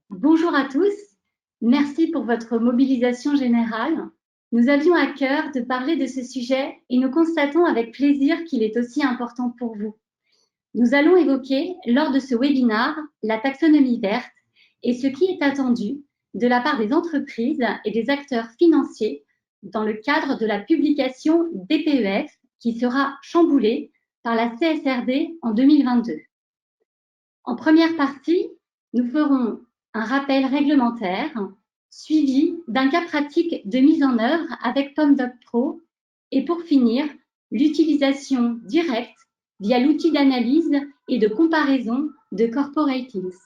Bonjour à tous, merci pour votre mobilisation générale. Nous avions à cœur de parler de ce sujet et nous constatons avec plaisir qu'il est aussi important pour vous. Nous allons évoquer lors de ce webinaire la taxonomie verte et ce qui est attendu de la part des entreprises et des acteurs financiers dans le cadre de la publication DPEF qui sera chamboulée par la CSRD en 2022. En première partie, nous ferons un rappel réglementaire suivi d'un cas pratique de mise en œuvre avec PomDoc Pro et pour finir, l'utilisation directe via l'outil d'analyse et de comparaison de Corporatings.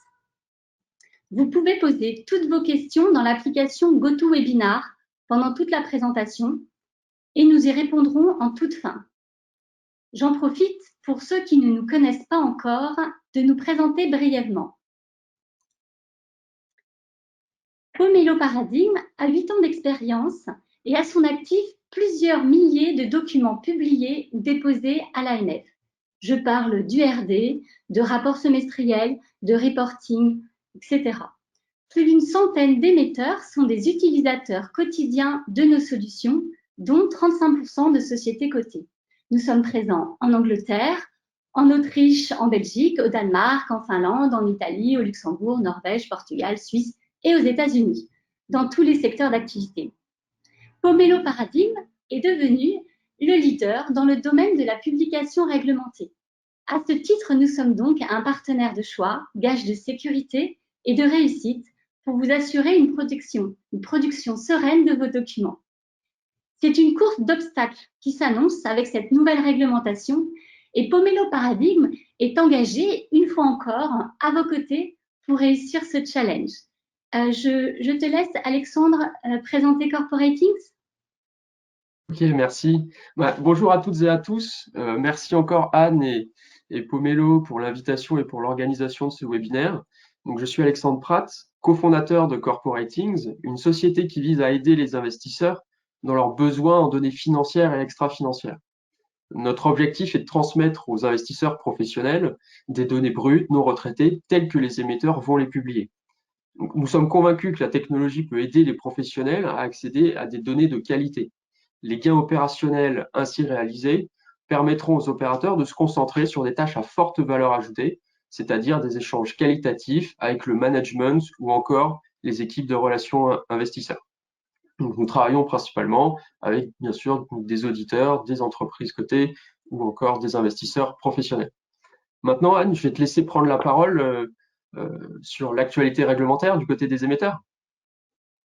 Vous pouvez poser toutes vos questions dans l'application GoToWebinar pendant toute la présentation et nous y répondrons en toute fin. J'en profite pour ceux qui ne nous connaissent pas encore de nous présenter brièvement. Pomelo Paradigme a 8 ans d'expérience et à son actif plusieurs milliers de documents publiés ou déposés à l'AMF. Je parle d'URD, de rapports semestriels, de reporting, etc. Plus d'une centaine d'émetteurs sont des utilisateurs quotidiens de nos solutions, dont 35% de sociétés cotées. Nous sommes présents en Angleterre, en Autriche, en Belgique, au Danemark, en Finlande, en Italie, au Luxembourg, Norvège, Portugal, Suisse et aux États-Unis, dans tous les secteurs d'activité. Pomelo Paradigme est devenu le leader dans le domaine de la publication réglementée. À ce titre, nous sommes donc un partenaire de choix, gage de sécurité et de réussite pour vous assurer une production sereine de vos documents. C'est une course d'obstacles qui s'annonce avec cette nouvelle réglementation et Pomelo Paradigme est engagé une fois encore à vos côtés pour réussir ce challenge. Je te laisse, Alexandre, présenter Corporatings. Ok, merci. Bonjour à toutes et à tous. Merci encore Anne et Pomelo pour l'invitation et pour l'organisation de ce webinaire. Donc, je suis Alexandre Pratt, cofondateur de Corporatings, une société qui vise à aider les investisseurs dans leurs besoins en données financières et extra-financières. Notre objectif est de transmettre aux investisseurs professionnels des données brutes, non retraitées, telles que les émetteurs vont les publier. Donc, nous sommes convaincus que la technologie peut aider les professionnels à accéder à des données de qualité. Les gains opérationnels ainsi réalisés permettront aux opérateurs de se concentrer sur des tâches à forte valeur ajoutée, c'est-à-dire des échanges qualitatifs avec le management ou encore les équipes de relations investisseurs. Donc, nous travaillons principalement avec, bien sûr, des auditeurs, des entreprises cotées ou encore des investisseurs professionnels. Maintenant, Anne, je vais te laisser prendre la parole sur l'actualité réglementaire du côté des émetteurs.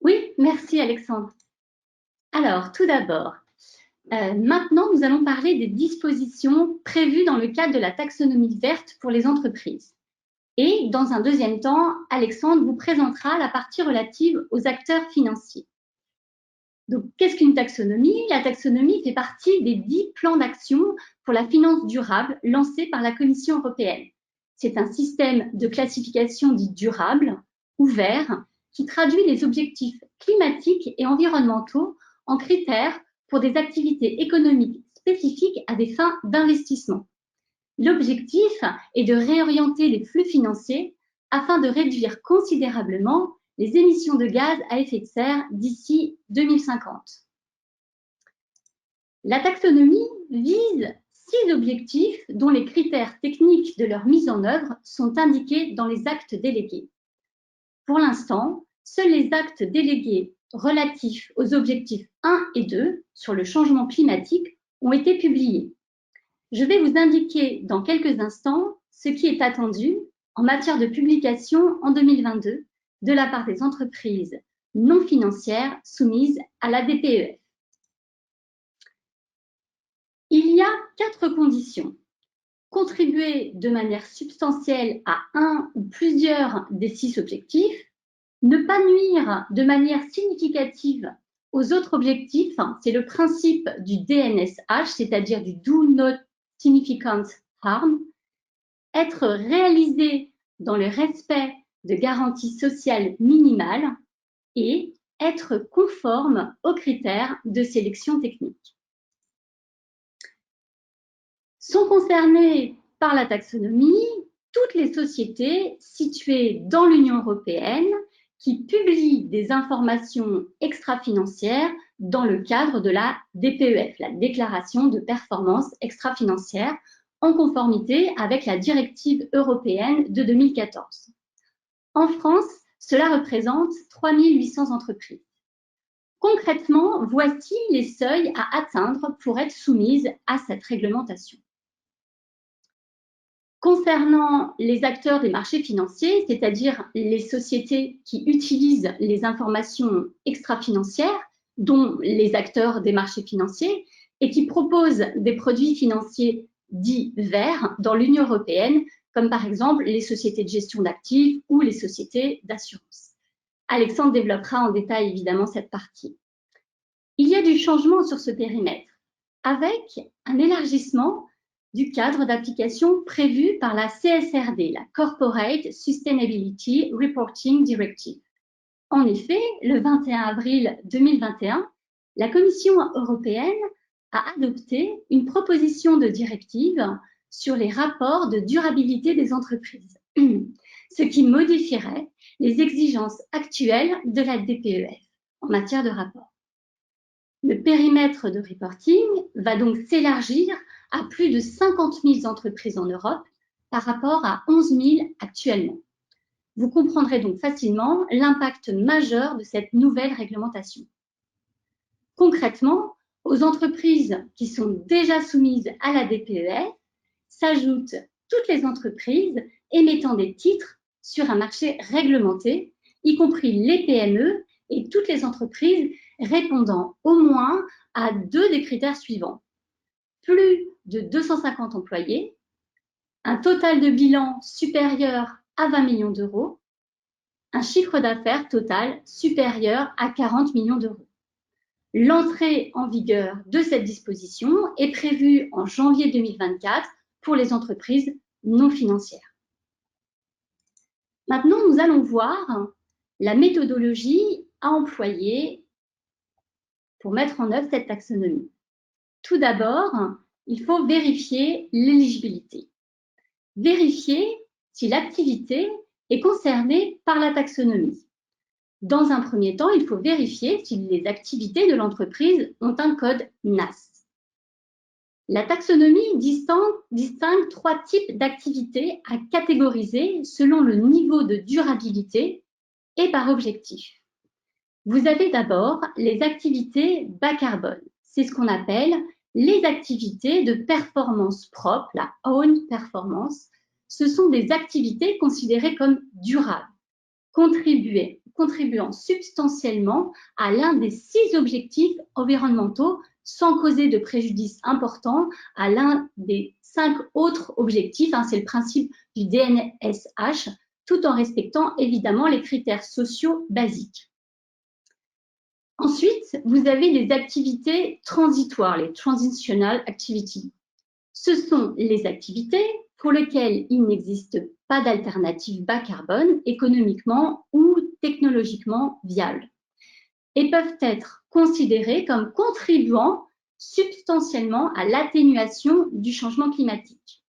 Oui, merci Alexandre. Alors, tout d'abord, maintenant nous allons parler des dispositions prévues dans le cadre de la taxonomie verte pour les entreprises. Et dans un deuxième temps, Alexandre vous présentera la partie relative aux acteurs financiers. Donc, qu'est-ce qu'une taxonomie? La taxonomie fait partie des 10 plans d'action pour la finance durable lancés par la Commission européenne. C'est un système de classification dit durable, ouvert, qui traduit les objectifs climatiques et environnementaux en critères pour des activités économiques spécifiques à des fins d'investissement. L'objectif est de réorienter les flux financiers afin de réduire considérablement les émissions de gaz à effet de serre d'ici 2050. La taxonomie vise 6 objectifs dont les critères techniques de leur mise en œuvre sont indiqués dans les actes délégués. Pour l'instant, seuls les actes délégués relatifs aux objectifs 1 et 2 sur le changement climatique ont été publiés. Je vais vous indiquer dans quelques instants ce qui est attendu en matière de publication en 2022 de la part des entreprises non financières soumises à la DPEF. Il y a 4 conditions. Contribuer de manière substantielle à un ou plusieurs des 6 objectifs, ne pas nuire de manière significative aux autres objectifs, c'est le principe du DNSH, c'est-à-dire du Do Not Significant Harm, être réalisé dans le respect de garanties sociales minimales et être conforme aux critères de sélection technique. Sont concernées par la taxonomie toutes les sociétés situées dans l'Union européenne qui publient des informations extra-financières dans le cadre de la DPEF, la déclaration de performance extra-financière, en conformité avec la directive européenne de 2014. En France, cela représente 3 800 entreprises. Concrètement, voici les seuils à atteindre pour être soumises à cette réglementation. Concernant les acteurs des marchés financiers, c'est-à-dire les sociétés qui utilisent les informations extra-financières, dont les acteurs des marchés financiers, et qui proposent des produits financiers dits verts dans l'Union européenne, comme par exemple les sociétés de gestion d'actifs ou les sociétés d'assurance. Alexandre développera en détail évidemment cette partie. Il y a du changement sur ce périmètre, avec un élargissement du cadre d'application prévu par la CSRD, la Corporate Sustainability Reporting Directive. En effet, le 21 avril 2021, la Commission européenne a adopté une proposition de directive sur les rapports de durabilité des entreprises, ce qui modifierait les exigences actuelles de la DPEF en matière de rapport. Le périmètre de reporting va donc s'élargir à plus de 50 000 entreprises en Europe par rapport à 11 000 actuellement. Vous comprendrez donc facilement l'impact majeur de cette nouvelle réglementation. Concrètement, aux entreprises qui sont déjà soumises à la DPEF s'ajoutent toutes les entreprises émettant des titres sur un marché réglementé, y compris les PME et toutes les entreprises répondant au moins à deux des critères suivants. Plus de 250 employés, un total de bilan supérieur à 20 millions d'euros, un chiffre d'affaires total supérieur à 40 millions d'euros. L'entrée en vigueur de cette disposition est prévue en janvier 2024 pour les entreprises non financières. Maintenant, nous allons voir la méthodologie à employer pour mettre en œuvre cette taxonomie. Tout d'abord, il faut vérifier l'éligibilité. Vérifier si l'activité est concernée par la taxonomie. Dans un premier temps, il faut vérifier si les activités de l'entreprise ont un code NAS. La taxonomie distingue trois types d'activités à catégoriser selon le niveau de durabilité et par objectif. Vous avez d'abord les activités bas carbone. C'est ce qu'on appelle les activités de performance propre, la own performance. Ce sont des activités considérées comme durables, contribuant substantiellement à l'un des 6 objectifs environnementaux sans causer de préjudice important à l'un des 5 autres objectifs. C'est le principe du DNSH, tout en respectant évidemment les critères sociaux basiques. Ensuite, vous avez les activités transitoires, les transitional activities. Ce sont les activités pour lesquelles il n'existe pas d'alternative bas carbone économiquement ou technologiquement viable et peuvent être considérées comme contribuant substantiellement à l'atténuation du changement climatique.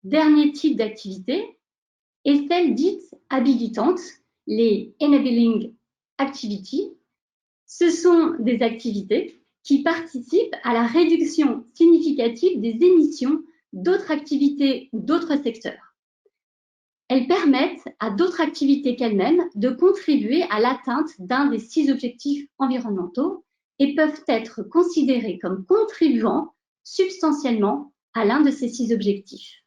Dernier type d'activité est celle dite habilitante, les enabling activities. Ce sont des activités qui participent à la réduction significative des émissions d'autres activités ou d'autres secteurs. Elles permettent à d'autres activités qu'elles-mêmes de contribuer à l'atteinte d'un des 6 objectifs environnementaux et peuvent être considérées comme contribuant substantiellement à l'un de ces 6 objectifs.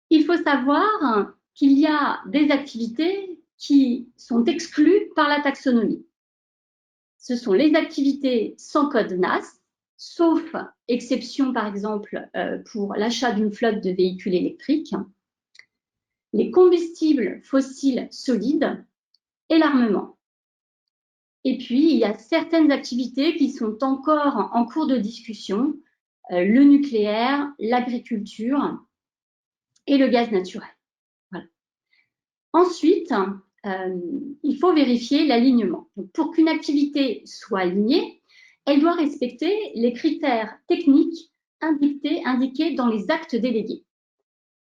Il faut savoir qu'il y a des activités qui sont exclues par la taxonomie. Ce sont les activités sans code NAS, sauf exception par exemple pour l'achat d'une flotte de véhicules électriques, les combustibles fossiles solides et l'armement. Et puis, il y a certaines activités qui sont encore en cours de discussion, le nucléaire, l'agriculture et le gaz naturel. Voilà. Ensuite, il faut vérifier l'alignement. Pour qu'une activité soit alignée, elle doit respecter les critères techniques indiqués dans les actes délégués.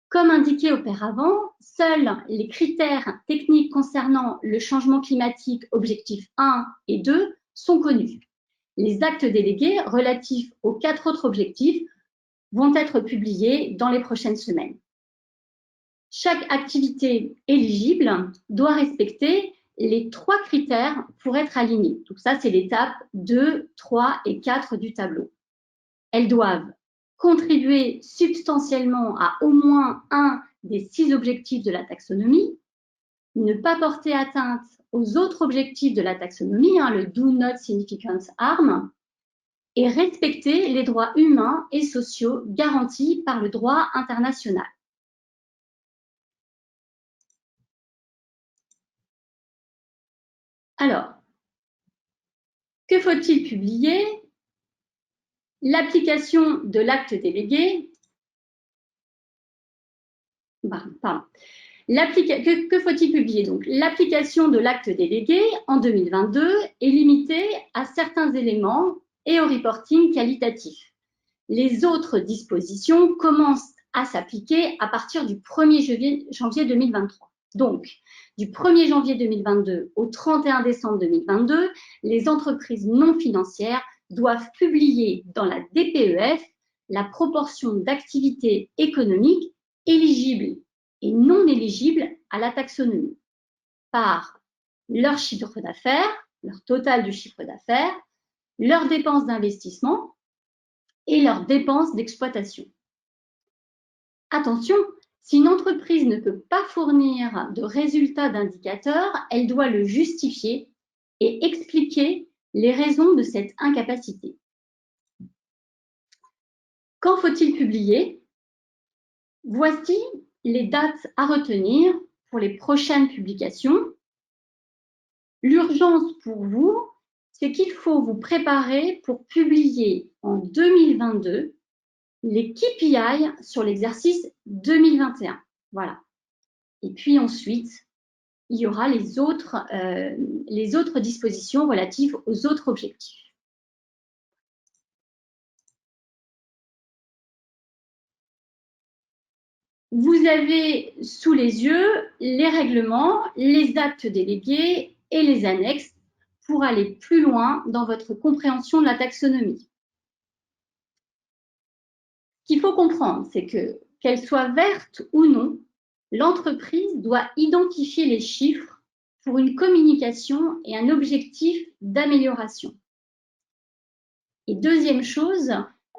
Comme indiqué auparavant, seuls les critères techniques concernant le changement climatique objectifs 1 et 2 sont connus. Les actes délégués relatifs aux 4 autres objectifs vont être publiés dans les prochaines semaines. Chaque activité éligible doit respecter les 3 critères pour être alignée. Donc ça, c'est l'étape 2, 3 et 4 du tableau. Elles doivent contribuer substantiellement à au moins un des 6 objectifs de la taxonomie, ne pas porter atteinte aux autres objectifs de la taxonomie, le Do Not Significant Harm, et respecter les droits humains et sociaux garantis par le droit international. Alors, que faut-il publier? L'application de l'acte délégué, que faut-il publier donc? L'application de l'acte délégué en 2022 est limitée à certains éléments et au reporting qualitatif. Les autres dispositions commencent à s'appliquer à partir du 1er janvier 2023. Donc, du 1er janvier 2022 au 31 décembre 2022, les entreprises non financières doivent publier dans la DPEF la proportion d'activités économiques éligibles et non éligibles à la taxonomie par leur chiffre d'affaires, leur total du chiffre d'affaires, leurs dépenses d'investissement et leurs dépenses d'exploitation. Attention, si une entreprise ne peut pas fournir de résultats d'indicateurs, elle doit le justifier et expliquer les raisons de cette incapacité. Quand faut-il publier? Voici les dates à retenir pour les prochaines publications. L'urgence pour vous, c'est qu'il faut vous préparer pour publier en 2022 les KPI sur l'exercice 2021. Voilà. Et puis ensuite, il y aura les autres dispositions relatives aux autres objectifs. Vous avez sous les yeux les règlements, les actes délégués et les annexes pour aller plus loin dans votre compréhension de la taxonomie. Ce qu'il faut comprendre, c'est que, qu'elle soit verte ou non, l'entreprise doit identifier les chiffres pour une communication et un objectif d'amélioration. Et deuxième chose,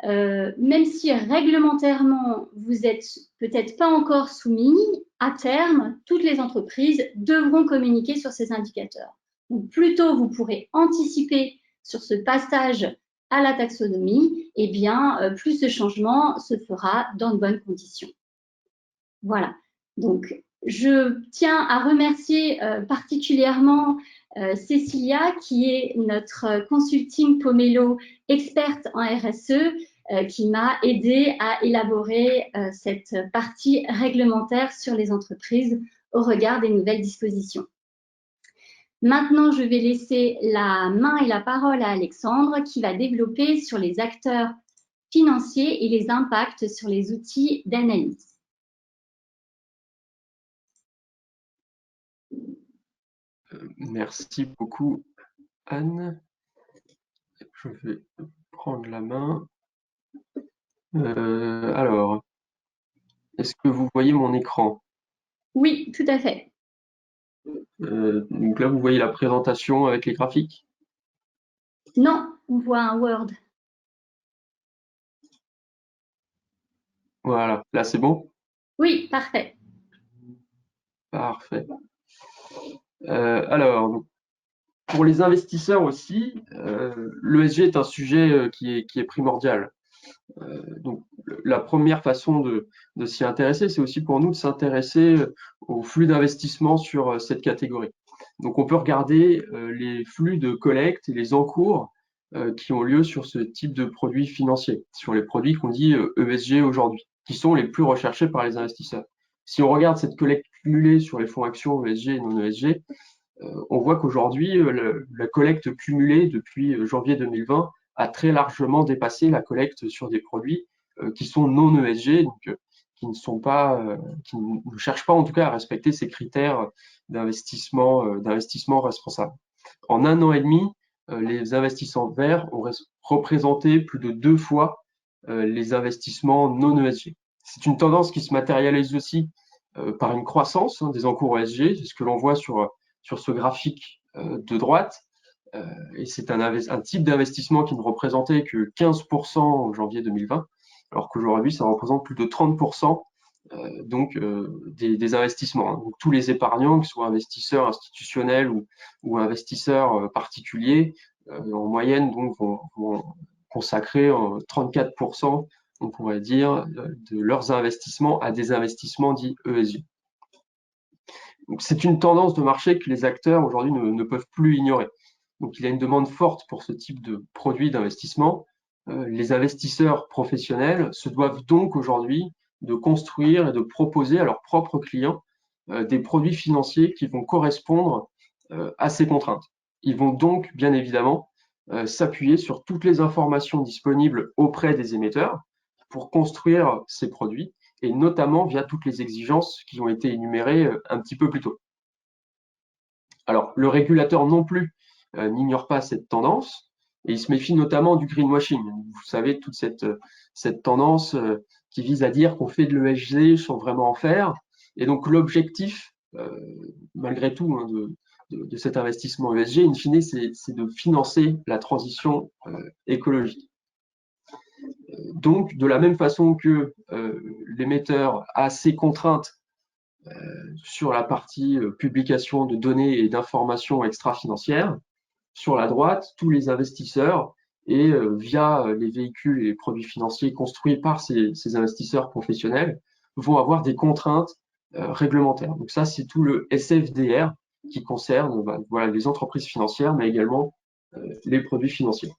même si réglementairement vous n'êtes peut-être pas encore soumis, à terme, toutes les entreprises devront communiquer sur ces indicateurs. Donc, plus tôt vous pourrez anticiper sur ce passage à la taxonomie, et bien, plus ce changement se fera dans de bonnes conditions. Voilà. Donc, je tiens à remercier particulièrement Cécilia, qui est notre consulting Pomelo experte en RSE, qui m'a aidé à élaborer cette partie réglementaire sur les entreprises au regard des nouvelles dispositions. Maintenant, je vais laisser la main et la parole à Alexandre, qui va développer sur les acteurs financiers et les impacts sur les outils d'analyse. Merci beaucoup, Anne. Je vais prendre la main. Alors, est-ce que vous voyez mon écran? Oui, tout à fait. Donc là, vous voyez la présentation avec les graphiques? Non, on voit un Word. Voilà, là c'est bon? Oui, parfait. Parfait. Alors, pour les investisseurs aussi, l'ESG est un sujet qui est primordial. Donc, la première façon de s'y intéresser, c'est aussi pour nous de s'intéresser au flux d'investissement sur cette catégorie. Donc, on peut regarder les flux de collecte et les encours qui ont lieu sur ce type de produits financiers, sur les produits qu'on dit ESG aujourd'hui, qui sont les plus recherchés par les investisseurs. Si on regarde cette collecte cumulée sur les fonds actions ESG et non ESG, on voit qu'aujourd'hui, la collecte cumulée depuis janvier 2020 a très largement dépassé la collecte sur des produits qui sont non ESG, donc qui ne sont pas, qui ne cherchent pas en tout cas à respecter ces critères d'investissement responsable. En un an et demi, les investissements verts ont représenté plus de 2 fois les investissements non ESG. C'est une tendance qui se matérialise aussi par une croissance des encours ESG, c'est ce que l'on voit sur ce graphique de droite. Et c'est un type d'investissement qui ne représentait que 15% en janvier 2020, alors qu'aujourd'hui, ça représente plus de 30% des investissements. Donc, tous les épargnants, que ce soit investisseurs institutionnels ou investisseurs particuliers, en moyenne, donc, vont consacrer 34%, on pourrait dire, de leurs investissements à des investissements dits ESG. C'est une tendance de marché que les acteurs aujourd'hui ne peuvent plus ignorer. Donc il y a une demande forte pour ce type de produits d'investissement. Les investisseurs professionnels se doivent donc aujourd'hui de construire et de proposer à leurs propres clients des produits financiers qui vont correspondre à ces contraintes. Ils vont donc bien évidemment s'appuyer sur toutes les informations disponibles auprès des émetteurs pour construire ces produits, et notamment via toutes les exigences qui ont été énumérées un petit peu plus tôt. Alors, le régulateur non plus n'ignore pas cette tendance, et il se méfie notamment du greenwashing. Vous savez, toute cette tendance qui vise à dire qu'on fait de l'ESG sans vraiment en faire. Et donc, l'objectif, malgré tout, hein, de cet investissement ESG, in fine, c'est de financer la transition écologique. Donc, de la même façon que l'émetteur a ses contraintes sur la partie publication de données et d'informations extra-financières, sur la droite, tous les investisseurs et via les véhicules et les produits financiers construits par ces investisseurs professionnels vont avoir des contraintes réglementaires. Donc ça, c'est tout le SFDR qui concerne voilà, les entreprises financières, mais également les produits financiers.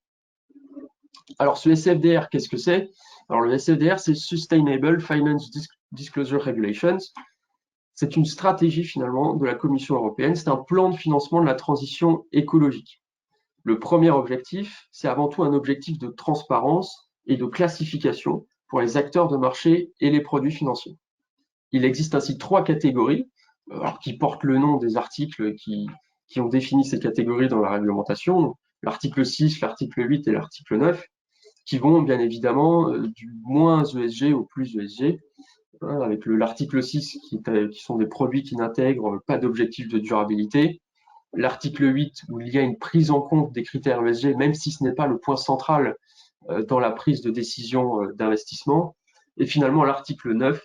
Alors, ce SFDR, qu'est-ce que c'est? Alors, le SFDR, c'est Sustainable Finance Disclosure Regulations. C'est une stratégie, finalement, de la Commission européenne. C'est un plan de financement de la transition écologique. Le premier objectif, c'est avant tout un objectif de transparence et de classification pour les acteurs de marché et les produits financiers. Il existe ainsi 3 catégories, alors, qui portent le nom des articles qui ont défini ces catégories dans la réglementation, l'article 6, l'article 8 et l'article 9, qui vont bien évidemment du moins ESG au plus ESG, hein, avec l'article 6 qui sont des produits qui n'intègrent pas d'objectif de durabilité, l'article 8 où il y a une prise en compte des critères ESG, même si ce n'est pas le point central dans la prise de décision d'investissement, et finalement l'article 9,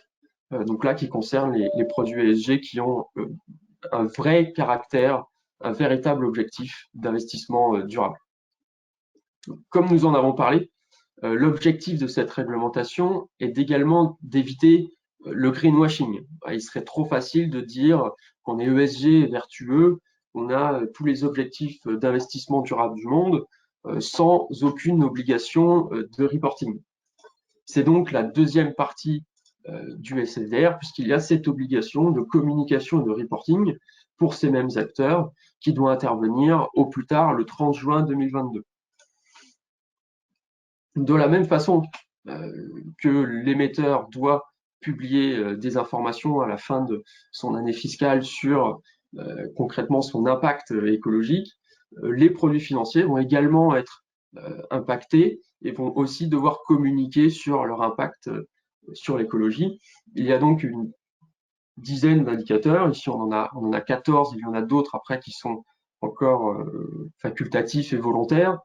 donc là qui concerne les produits ESG qui ont un vrai caractère, un véritable objectif d'investissement durable. Comme nous en avons parlé, l'objectif de cette réglementation est également d'éviter le greenwashing. Il serait trop facile de dire qu'on est ESG vertueux, on a tous les objectifs d'investissement durable du monde sans aucune obligation de reporting. C'est donc la deuxième partie du SFDR, puisqu'il y a cette obligation de communication et de reporting pour ces mêmes acteurs qui doit intervenir au plus tard le 30 juin 2022. De la même façon que l'émetteur doit publier des informations à la fin de son année fiscale sur concrètement son impact écologique, les produits financiers vont également être impactés et vont aussi devoir communiquer sur leur impact sur l'écologie. Il y a donc une dizaine d'indicateurs. Ici, on en a 14. Il y en a d'autres après qui sont encore facultatifs et volontaires.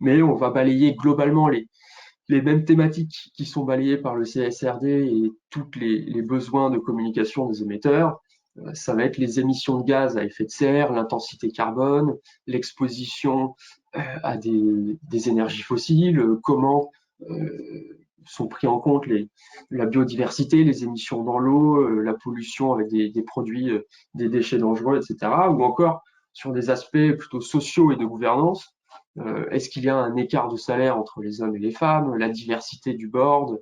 Mais on va balayer globalement les mêmes thématiques qui sont balayées par le CSRD et tous les besoins de communication des émetteurs. Ça va être les émissions de gaz à effet de serre, l'intensité carbone, l'exposition à des énergies fossiles, comment sont pris en compte la biodiversité, les émissions dans l'eau, la pollution avec des produits, des déchets dangereux, etc. Ou encore sur des aspects plutôt sociaux et de gouvernance. Est-ce qu'il y a un écart de salaire entre les hommes et les femmes, la diversité du board,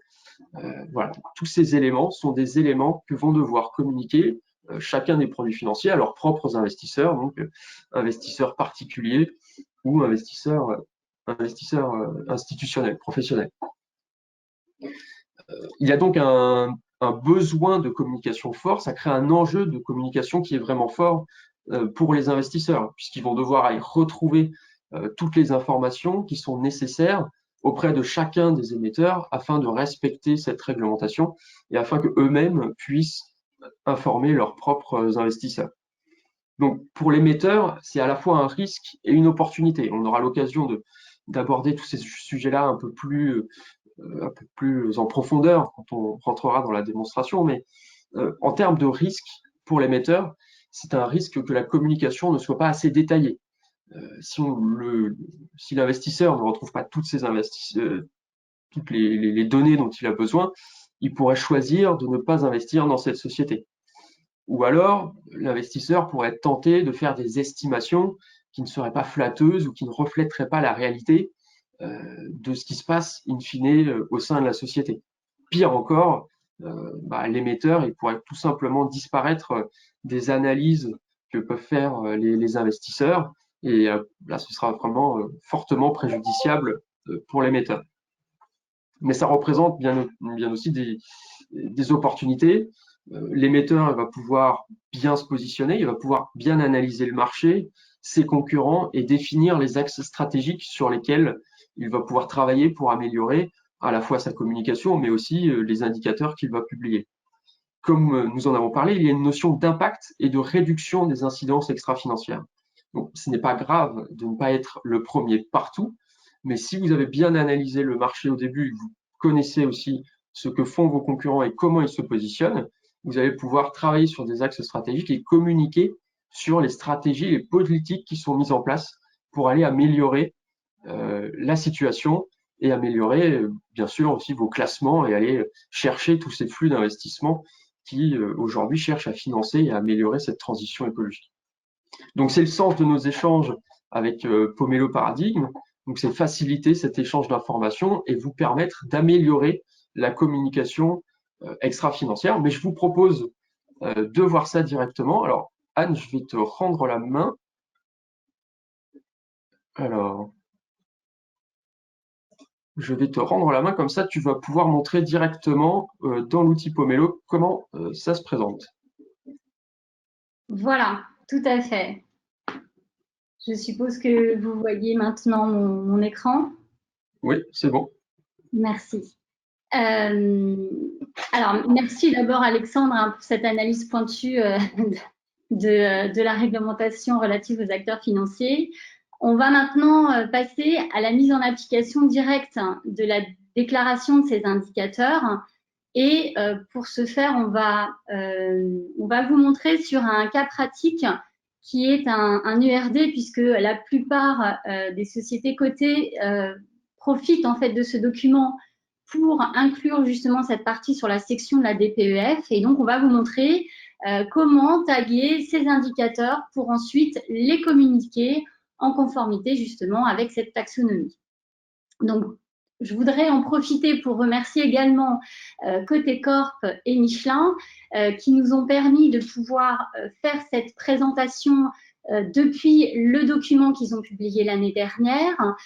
voilà. Tous ces éléments sont des éléments que vont devoir communiquer chacun des produits financiers à leurs propres investisseurs, donc investisseurs particuliers ou investisseurs investisseurs institutionnels, professionnels. Il y a donc un besoin de communication fort, ça crée un enjeu de communication qui est vraiment fort pour les investisseurs, puisqu'ils vont devoir aller retrouver toutes les informations qui sont nécessaires auprès de chacun des émetteurs afin de respecter cette réglementation et afin qu'eux-mêmes puissent informer leurs propres investisseurs. Donc pour l'émetteur, c'est à la fois un risque et une opportunité. On aura l'occasion d'aborder tous ces sujets-là un peu plus en profondeur quand on rentrera dans la démonstration, mais en termes de risque pour l'émetteur, c'est un risque que la communication ne soit pas assez détaillée. Si l'investisseur ne retrouve pas toutes les données dont il a besoin, il pourrait choisir de ne pas investir dans cette société. Ou alors, l'investisseur pourrait être tenté de faire des estimations qui ne seraient pas flatteuses ou qui ne reflèteraient pas la réalité de ce qui se passe in fine au sein de la société. Pire encore, l'émetteur il pourrait tout simplement disparaître des analyses que peuvent faire les investisseurs et là ce sera vraiment fortement préjudiciable pour l'émetteur. Mais ça représente bien aussi des opportunités. L'émetteur va pouvoir bien se positionner, il va pouvoir bien analyser le marché, ses concurrents et définir les axes stratégiques sur lesquels il va pouvoir travailler pour améliorer à la fois sa communication, mais aussi les indicateurs qu'il va publier. Comme nous en avons parlé, il y a une notion d'impact et de réduction des incidences extra-financières. Donc, ce n'est pas grave de ne pas être le premier partout, mais si vous avez bien analysé le marché au début, vous connaissez aussi ce que font vos concurrents et comment ils se positionnent, vous allez pouvoir travailler sur des axes stratégiques et communiquer sur les stratégies et les politiques qui sont mises en place pour aller améliorer la situation et améliorer bien sûr aussi vos classements et aller chercher tous ces flux d'investissement qui aujourd'hui cherchent à financer et à améliorer cette transition écologique. Donc c'est le sens de nos échanges avec Pomelo Paradigme. Donc c'est faciliter cet échange d'informations et vous permettre d'améliorer la communication extra-financière. Mais je vous propose de voir ça directement. Alors Anne, je vais te rendre la main. Alors, je vais te rendre la main, comme ça tu vas pouvoir montrer directement dans l'outil Pomelo comment ça se présente. Voilà, tout à fait. Je suppose que vous voyez maintenant mon écran. Oui, c'est bon. Merci. Alors, merci d'abord Alexandre pour cette analyse pointue de la réglementation relative aux acteurs financiers. On va maintenant passer à la mise en application directe de la déclaration de ces indicateurs. Et pour ce faire, on va vous montrer sur un cas pratique qui est un URD, puisque la plupart des sociétés cotées profitent en fait de ce document pour inclure justement cette partie sur la section de la DPEF. Et donc, on va vous montrer comment taguer ces indicateurs pour ensuite les communiquer en conformité justement avec cette taxonomie. Donc, je voudrais en profiter pour remercier également Côté Corp et Michelin qui nous ont permis de pouvoir faire cette présentation depuis le document qu'ils ont publié l'année dernière,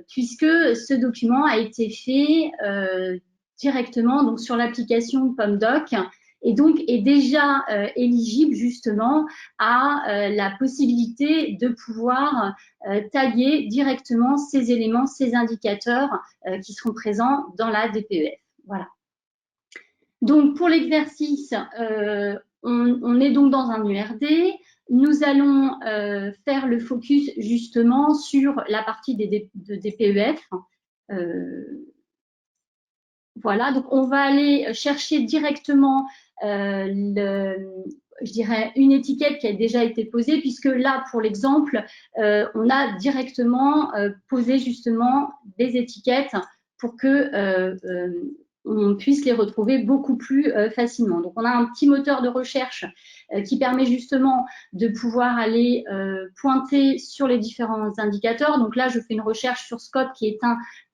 puisque ce document a été fait directement donc, sur l'application PomDoc et donc est déjà éligible justement à la possibilité de pouvoir taguer directement ces éléments, ces indicateurs qui seront présents dans la DPEF. Voilà. Donc pour l'exercice, on est donc dans un URD. Nous allons faire le focus justement sur la partie de DPEF. Voilà, donc on va aller chercher directement je dirais une étiquette qui a déjà été posée, puisque là, pour l'exemple, on a directement posé justement des étiquettes pour que on puisse les retrouver beaucoup plus facilement. Donc, on a un petit moteur de recherche qui permet justement de pouvoir aller pointer sur les différents indicateurs. Donc là, je fais une recherche sur Scope qui est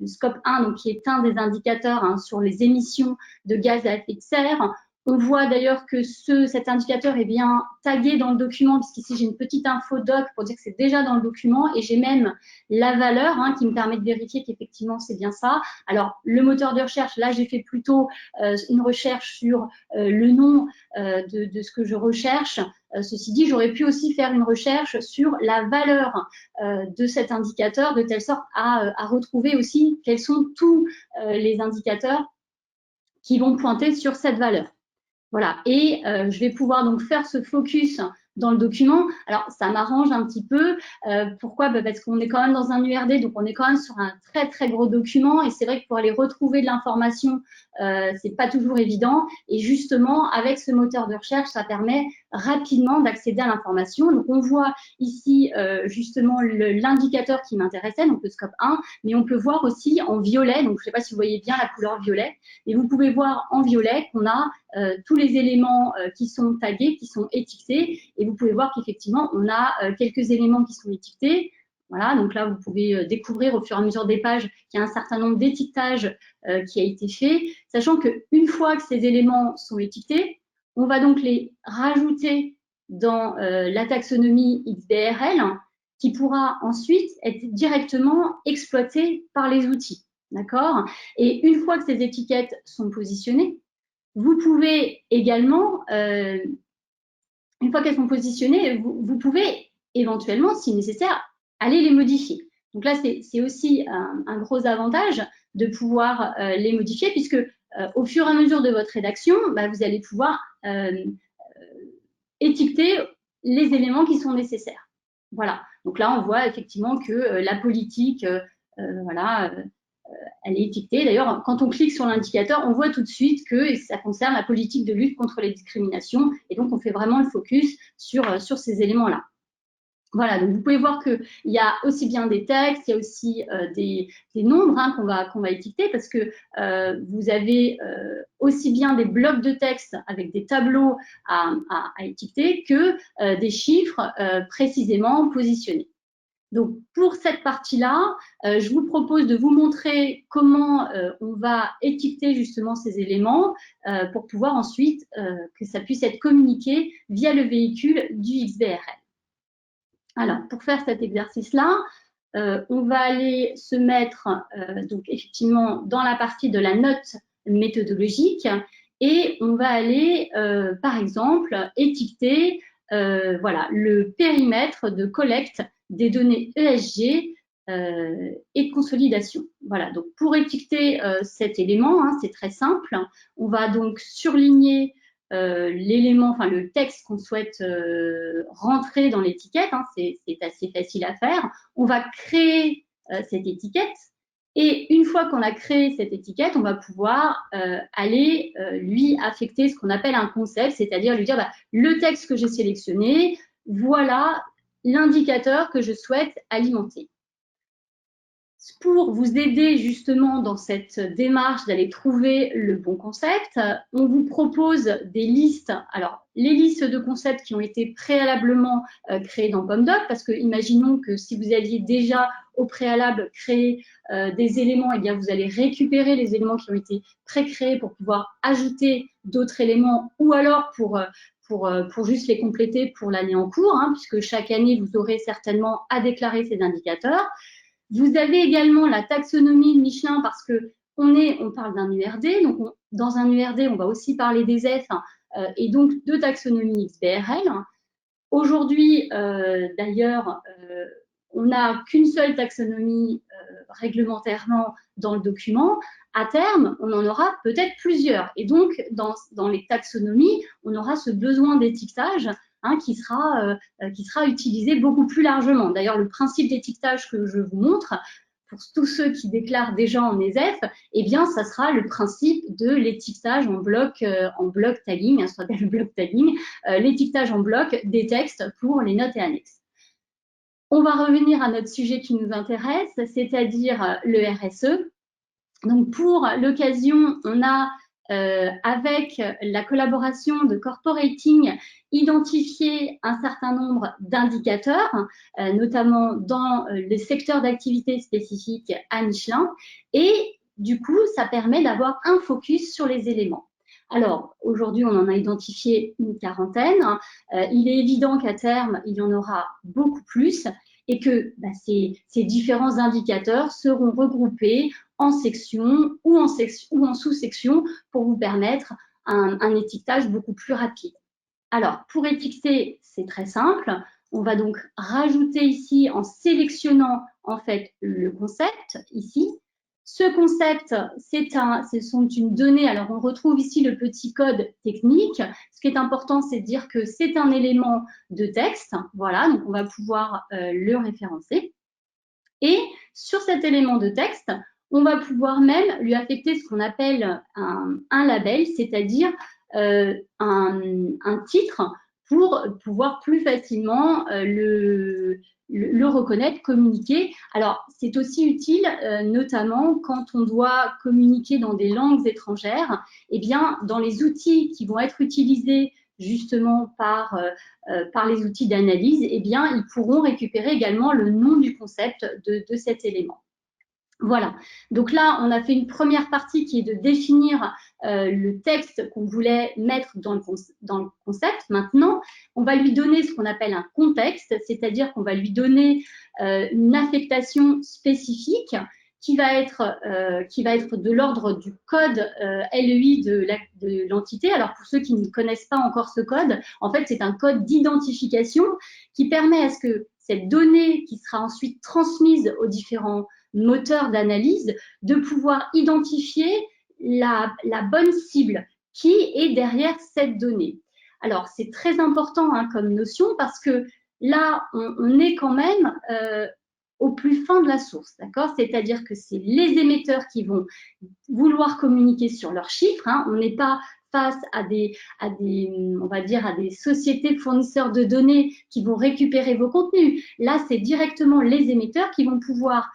Scope 1, donc qui est un des indicateurs sur les émissions de gaz à effet de serre. On voit d'ailleurs que cet indicateur est bien tagué dans le document, puisqu'ici j'ai une petite info doc pour dire que c'est déjà dans le document, et j'ai même la valeur qui me permet de vérifier qu'effectivement c'est bien ça. Alors le moteur de recherche, là j'ai fait plutôt une recherche sur le nom de ce que je recherche. Ceci dit, j'aurais pu aussi faire une recherche sur la valeur de cet indicateur, de telle sorte à retrouver aussi quels sont tous les indicateurs qui vont pointer sur cette valeur. Voilà, et je vais pouvoir donc faire ce focus dans le document. Alors, ça m'arrange un petit peu. Pourquoi? Parce qu'on est quand même dans un URD, donc on est quand même sur un très, très gros document. Et c'est vrai que pour aller retrouver de l'information, c'est pas toujours évident. Et justement, avec ce moteur de recherche, ça permet rapidement d'accéder à l'information. Donc, on voit ici justement l'indicateur qui m'intéressait, donc le scope 1, mais on peut voir aussi en violet, donc je ne sais pas si vous voyez bien la couleur violet, et vous pouvez voir en violet qu'on a tous les éléments qui sont tagués, qui sont étiquetés, et vous pouvez voir qu'effectivement, on a quelques éléments qui sont étiquetés. Voilà, donc là, vous pouvez découvrir au fur et à mesure des pages qu'il y a un certain nombre d'étiquetages qui a été fait, sachant qu'une fois que ces éléments sont étiquetés, on va donc les rajouter dans la taxonomie XBRL, qui pourra ensuite être directement exploitée par les outils. D'accord? Et une fois que ces étiquettes sont positionnées, vous pouvez également, une fois qu'elles sont positionnées, vous pouvez éventuellement, si nécessaire, aller les modifier. Donc là, c'est aussi un gros avantage de pouvoir les modifier, puisque au fur et à mesure de votre rédaction, vous allez pouvoir étiqueter les éléments qui sont nécessaires. Voilà. Donc là, on voit effectivement que la politique, voilà, elle est étiquetée. D'ailleurs, quand on clique sur l'indicateur, on voit tout de suite que ça concerne la politique de lutte contre les discriminations. Et donc, on fait vraiment le focus sur ces éléments-là. Voilà, donc vous pouvez voir qu'il y a aussi bien des textes, il y a aussi des nombres qu'on va étiqueter, parce que vous avez aussi bien des blocs de texte avec des tableaux à étiqueter que des chiffres précisément positionnés. Donc, pour cette partie-là, je vous propose de vous montrer comment on va étiqueter justement ces éléments pour pouvoir ensuite que ça puisse être communiqué via le véhicule du XBRL. Alors, pour faire cet exercice-là, on va aller se mettre donc effectivement dans la partie de la note méthodologique et on va aller, par exemple, étiqueter voilà, le périmètre de collecte des données ESG et de consolidation. Voilà, donc pour étiqueter cet élément, c'est très simple. On va donc surligner l'élément, enfin le texte qu'on souhaite rentrer dans l'étiquette, c'est assez facile à faire. On va créer cette étiquette et une fois qu'on a créé cette étiquette, on va pouvoir aller lui affecter ce qu'on appelle un concept, c'est-à-dire lui dire le texte que j'ai sélectionné, voilà l'indicateur que je souhaite alimenter. Pour vous aider justement dans cette démarche d'aller trouver le bon concept, on vous propose des listes. Alors, les listes de concepts qui ont été préalablement créées dans PomDoc, parce que imaginons que si vous aviez déjà au préalable créé des éléments, eh bien vous allez récupérer les éléments qui ont été pré-créés pour pouvoir ajouter d'autres éléments ou alors pour juste les compléter pour l'année en cours, puisque chaque année, vous aurez certainement à déclarer ces indicateurs. Vous avez également la taxonomie de Michelin parce que on parle d'un URD, donc dans un URD, on va aussi parler des F et donc de taxonomie XBRL. Aujourd'hui, d'ailleurs, on n'a qu'une seule taxonomie réglementairement dans le document. À terme, on en aura peut-être plusieurs. Et donc, dans les taxonomies, on aura ce besoin d'étiquetage qui sera utilisé beaucoup plus largement. D'ailleurs, le principe d'étiquetage que je vous montre, pour tous ceux qui déclarent déjà en ESEF, eh bien, ça sera le principe de l'étiquetage en bloc tagging, ce qu'on appelle le bloc tagging, l'étiquetage en bloc des textes pour les notes et annexes. On va revenir à notre sujet qui nous intéresse, c'est-à-dire le RSE. Donc, pour l'occasion, on a avec la collaboration de Corporating, identifié un certain nombre d'indicateurs, notamment dans les secteurs d'activité spécifiques à Michelin. Et du coup, ça permet d'avoir un focus sur les éléments. Alors, aujourd'hui, on en a identifié une quarantaine. Il est évident qu'à terme, il y en aura beaucoup plus et que ces différents indicateurs seront regroupés en sections ou en sous-sections pour vous permettre un étiquetage beaucoup plus rapide. Alors, pour étiqueter, c'est très simple. On va donc rajouter ici, en sélectionnant en fait le concept, ici. Ce concept, ce sont une donnée. Alors, on retrouve ici le petit code technique. Ce qui est important, c'est de dire que c'est un élément de texte. Voilà, donc on va pouvoir le référencer. Et sur cet élément de texte, on va pouvoir même lui affecter ce qu'on appelle un label, c'est-à-dire un titre pour pouvoir plus facilement le reconnaître, communiquer. Alors, c'est aussi utile, notamment quand on doit communiquer dans des langues étrangères. Eh bien, dans les outils qui vont être utilisés justement par les outils d'analyse, eh bien, ils pourront récupérer également le nom du concept de cet élément. Voilà, donc là, on a fait une première partie qui est de définir le texte qu'on voulait mettre dans le concept. Maintenant, on va lui donner ce qu'on appelle un contexte, c'est-à-dire qu'on va lui donner une affectation spécifique qui va être de l'ordre du code LEI de l'entité. Alors, pour ceux qui ne connaissent pas encore ce code, en fait, c'est un code d'identification qui permet à ce que cette donnée qui sera ensuite transmise aux différents moteurs d'analyse, de pouvoir identifier la bonne cible qui est derrière cette donnée. Alors, c'est très important comme notion parce que là, on est quand même au plus fin de la source, d'accord? C'est-à-dire que c'est les émetteurs qui vont vouloir communiquer sur leurs chiffres. On n'est pas face à des sociétés fournisseurs de données qui vont récupérer vos contenus. Là, c'est directement les émetteurs qui vont pouvoir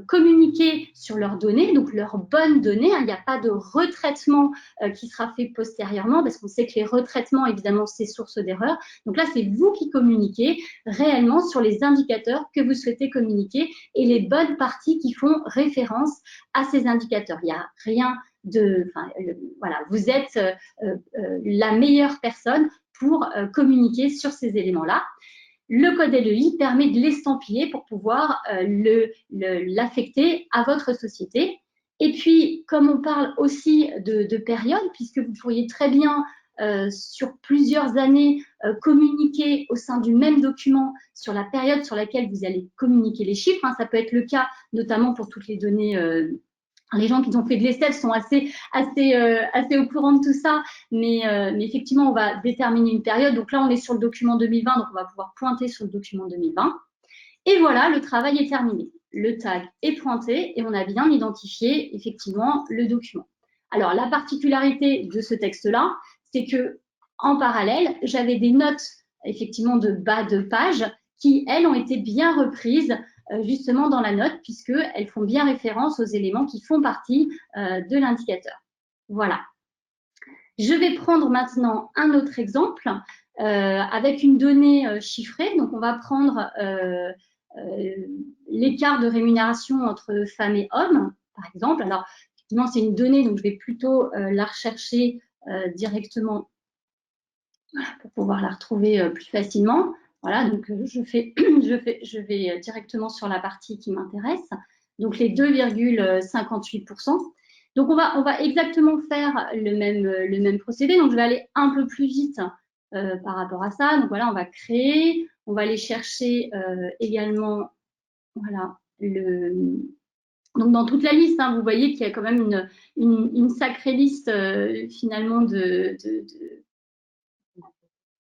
communiquer sur leurs données, donc leurs bonnes données. Il n'y a pas de retraitement qui sera fait postérieurement parce qu'on sait que les retraitements, évidemment, c'est source d'erreur. Donc là, c'est vous qui communiquez réellement sur les indicateurs que vous souhaitez communiquer et les bonnes parties qui font référence à ces indicateurs. Il n'y a rien de... voilà, vous êtes la meilleure personne pour communiquer sur ces éléments-là. Le code LEI permet de l'estampiller pour pouvoir l'affecter à votre société. Et puis, comme on parle aussi de période, puisque vous pourriez très bien, sur plusieurs années, communiquer au sein du même document sur la période sur laquelle vous allez communiquer les chiffres. Ça peut être le cas notamment pour toutes les données les gens qui ont fait de l'ESSEF sont assez au courant de tout ça, mais effectivement, on va déterminer une période. Donc là, on est sur le document 2020, donc on va pouvoir pointer sur le document 2020. Et voilà, le travail est terminé. Le tag est pointé et on a bien identifié effectivement le document. Alors, la particularité de ce texte-là, c'est que en parallèle, j'avais des notes effectivement de bas de page qui, elles, ont été bien reprises justement dans la note, puisqu'elles font bien référence aux éléments qui font partie de l'indicateur. Voilà. Je vais prendre maintenant un autre exemple avec une donnée chiffrée. Donc, on va prendre l'écart de rémunération entre femmes et hommes, par exemple. Alors, effectivement, c'est une donnée, donc je vais plutôt la rechercher directement pour pouvoir la retrouver plus facilement. Voilà, donc je vais directement sur la partie qui m'intéresse. Donc les 2,58%. Donc on va exactement faire le même procédé. Donc je vais aller un peu plus vite par rapport à ça. Donc voilà, on va créer, on va aller chercher également, voilà, donc dans toute la liste, vous voyez qu'il y a quand même une sacrée liste finalement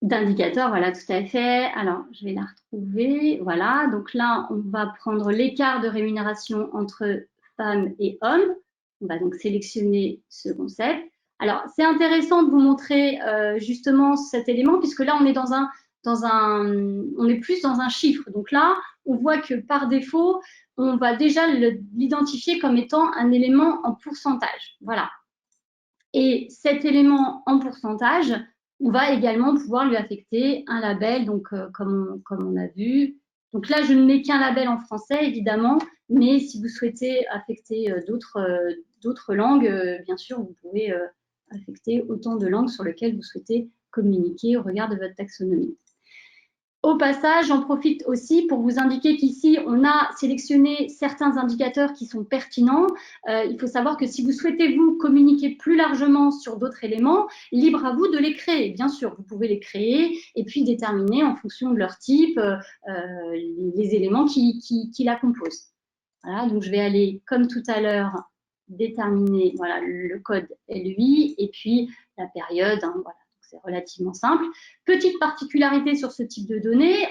d'indicateurs, voilà, tout à fait. Alors, je vais la retrouver. Voilà, donc là, on va prendre l'écart de rémunération entre femmes et hommes. On va donc sélectionner ce concept. Alors, c'est intéressant de vous montrer justement cet élément, puisque là, on est on est plus dans un chiffre. Donc là, on voit que par défaut, on va déjà l'identifier comme étant un élément en pourcentage. Voilà. Et cet élément en pourcentage, on va également pouvoir lui affecter un label, donc comme on a vu. Donc là, je ne mets qu'un label en français, évidemment, mais si vous souhaitez affecter d'autres langues, bien sûr, vous pouvez affecter autant de langues sur lesquelles vous souhaitez communiquer au regard de votre taxonomie. Au passage, j'en profite aussi pour vous indiquer qu'ici, on a sélectionné certains indicateurs qui sont pertinents. Il faut savoir que si vous souhaitez vous communiquer plus largement sur d'autres éléments, libre à vous de les créer. Bien sûr, vous pouvez les créer et puis déterminer en fonction de leur type les éléments qui la composent. Voilà, donc je vais aller, comme tout à l'heure, déterminer voilà, le code LUI et puis la période. Hein, voilà. C'est relativement simple. Petite particularité sur ce type de données,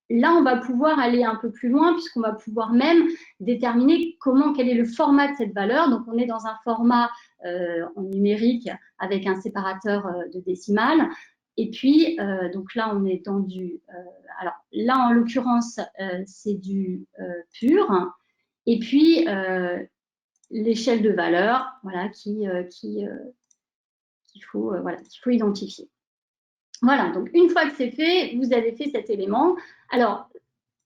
là, on va pouvoir aller un peu plus loin puisqu'on va pouvoir même déterminer quel est le format de cette valeur. Donc, on est dans un format en numérique avec un séparateur de décimales. Et puis, donc là, on est dans du... alors, là, en l'occurrence, c'est du pur. Et puis, l'échelle de valeur, voilà, qu'il faut identifier. Voilà, donc une fois que c'est fait, vous avez fait cet élément. Alors,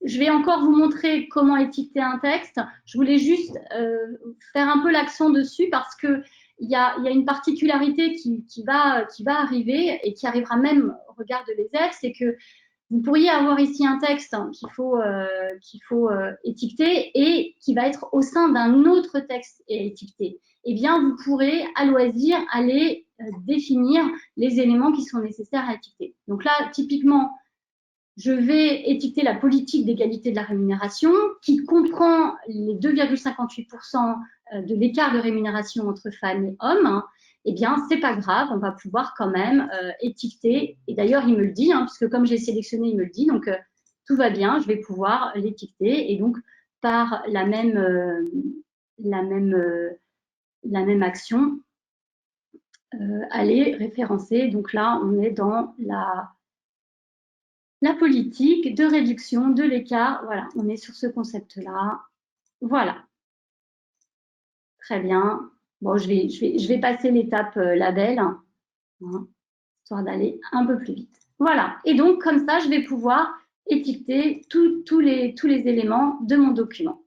je vais encore vous montrer comment étiqueter un texte. Je voulais juste faire un peu l'accent dessus parce qu'il y a une particularité qui va arriver et qui arrivera même au regard de l'ESEF, c'est que vous pourriez avoir ici un texte qu'il faut étiqueter et qui va être au sein d'un autre texte étiqueté. Eh bien, vous pourrez à loisir aller définir les éléments qui sont nécessaires à étiqueter. Donc là, typiquement, je vais étiqueter la politique d'égalité de la rémunération qui comprend les 2,58% de l'écart de rémunération entre femmes et hommes. Eh bien, c'est pas grave, on va pouvoir quand même étiqueter. Et d'ailleurs, il me le dit, hein, puisque comme j'ai sélectionné, il me le dit. Donc, tout va bien, je vais pouvoir l'étiqueter. Et donc, par la même action, aller référencer. Donc là, on est dans la politique de réduction de l'écart. Voilà, on est sur ce concept-là. Voilà. Très bien. Bon, je vais passer l'étape label, hein, histoire d'aller un peu plus vite. Voilà. Et donc, comme ça, je vais pouvoir étiqueter tous les éléments de mon document.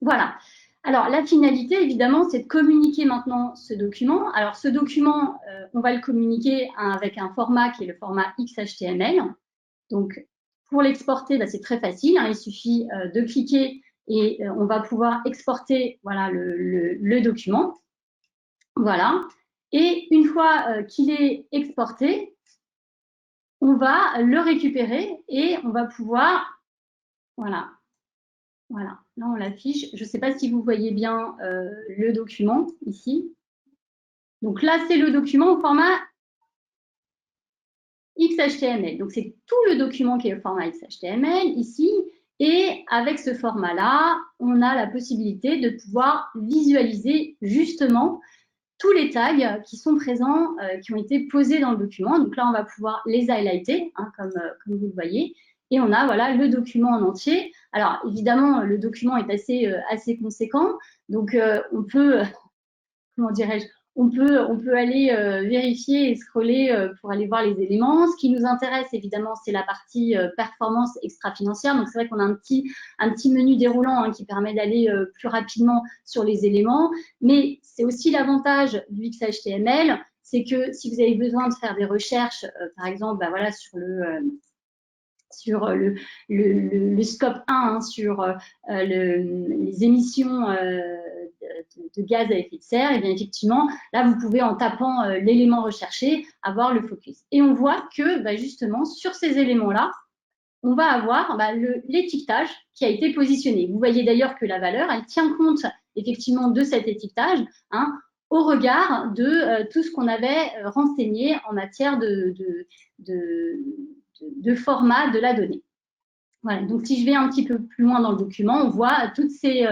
Voilà. Alors, la finalité, évidemment, c'est de communiquer maintenant ce document. Alors, ce document, on va le communiquer avec un format qui est le format XHTML. Donc, pour l'exporter, c'est très facile. Hein, il suffit de cliquer et on va pouvoir exporter voilà, le document. Voilà. Et une fois qu'il est exporté, on va le récupérer et on va pouvoir... Voilà. Voilà. Là, on l'affiche. Je ne sais pas si vous voyez bien le document ici. Donc là, c'est le document au format XHTML. Donc, c'est tout le document qui est au format XHTML ici. Et avec ce format-là, on a la possibilité de pouvoir visualiser justement tous les tags qui sont présents, qui ont été posés dans le document. Donc là, on va pouvoir les highlighter, hein, comme vous le voyez. Et on a voilà, le document en entier. Alors, évidemment, le document est assez conséquent. Donc, on peut, comment dirais-je, on peut aller vérifier et scroller pour aller voir les éléments. Ce qui nous intéresse, évidemment, c'est la partie performance extra-financière. Donc, c'est vrai qu'on a un petit menu déroulant hein, qui permet d'aller plus rapidement sur les éléments. Mais c'est aussi l'avantage du XHTML, c'est que si vous avez besoin de faire des recherches, par exemple, voilà, sur le scope 1, hein, sur les émissions de gaz à effet de serre, et bien effectivement, là, vous pouvez, en tapant l'élément recherché, avoir le focus. Et on voit que, justement, sur ces éléments-là, on va avoir l'étiquetage qui a été positionné. Vous voyez d'ailleurs que la valeur, elle tient compte effectivement de cet étiquetage, hein, au regard de tout ce qu'on avait renseigné en matière de format de la donnée. Voilà, donc si je vais un petit peu plus loin dans le document, on voit toutes ces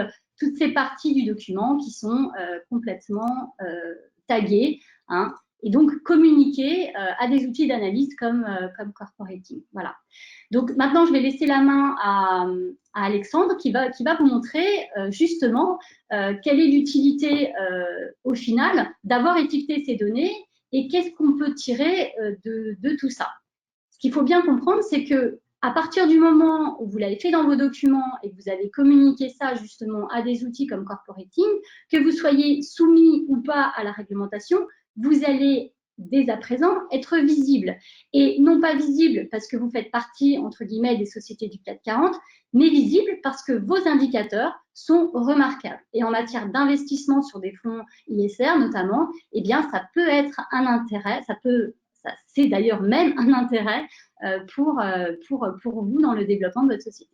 parties du document qui sont complètement taguées, hein, et donc communiquées à des outils d'analyse comme Corporating. Voilà. Donc maintenant, je vais laisser la main à Alexandre qui va vous montrer justement quelle est l'utilité au final d'avoir étiqueté ces données et qu'est-ce qu'on peut tirer de tout ça. Ce qu'il faut bien comprendre, c'est que à partir du moment où vous l'avez fait dans vos documents et que vous avez communiqué ça justement à des outils comme Corporating, que vous soyez soumis ou pas à la réglementation, vous allez dès à présent être visible. Et non pas visible parce que vous faites partie, entre guillemets, des sociétés du CAC 40, mais visible parce que vos indicateurs sont remarquables. Et en matière d'investissement sur des fonds ISR notamment, eh bien, ça peut être un intérêt, c'est d'ailleurs même un intérêt pour vous dans le développement de votre société.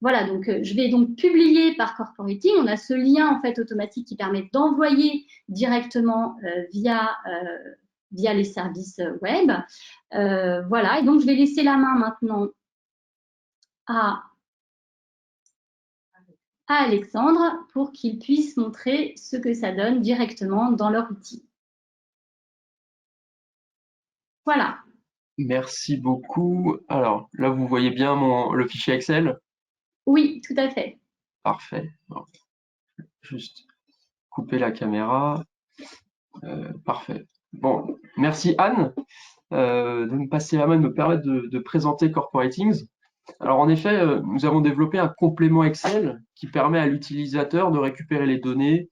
Voilà, donc je vais donc publier par Corporating. On a ce lien en fait automatique qui permet d'envoyer directement via les services web. Voilà, et donc je vais laisser la main maintenant à Alexandre pour qu'il puisse montrer ce que ça donne directement dans leur outil. Voilà. Merci beaucoup. Alors là, vous voyez bien le fichier Excel? Oui, tout à fait. Parfait. Alors, juste couper la caméra. Parfait. Bon, merci Anne de me passer la main, de me permettre de présenter Corporatings. Alors en effet, nous avons développé un complément Excel qui permet à l'utilisateur de récupérer les données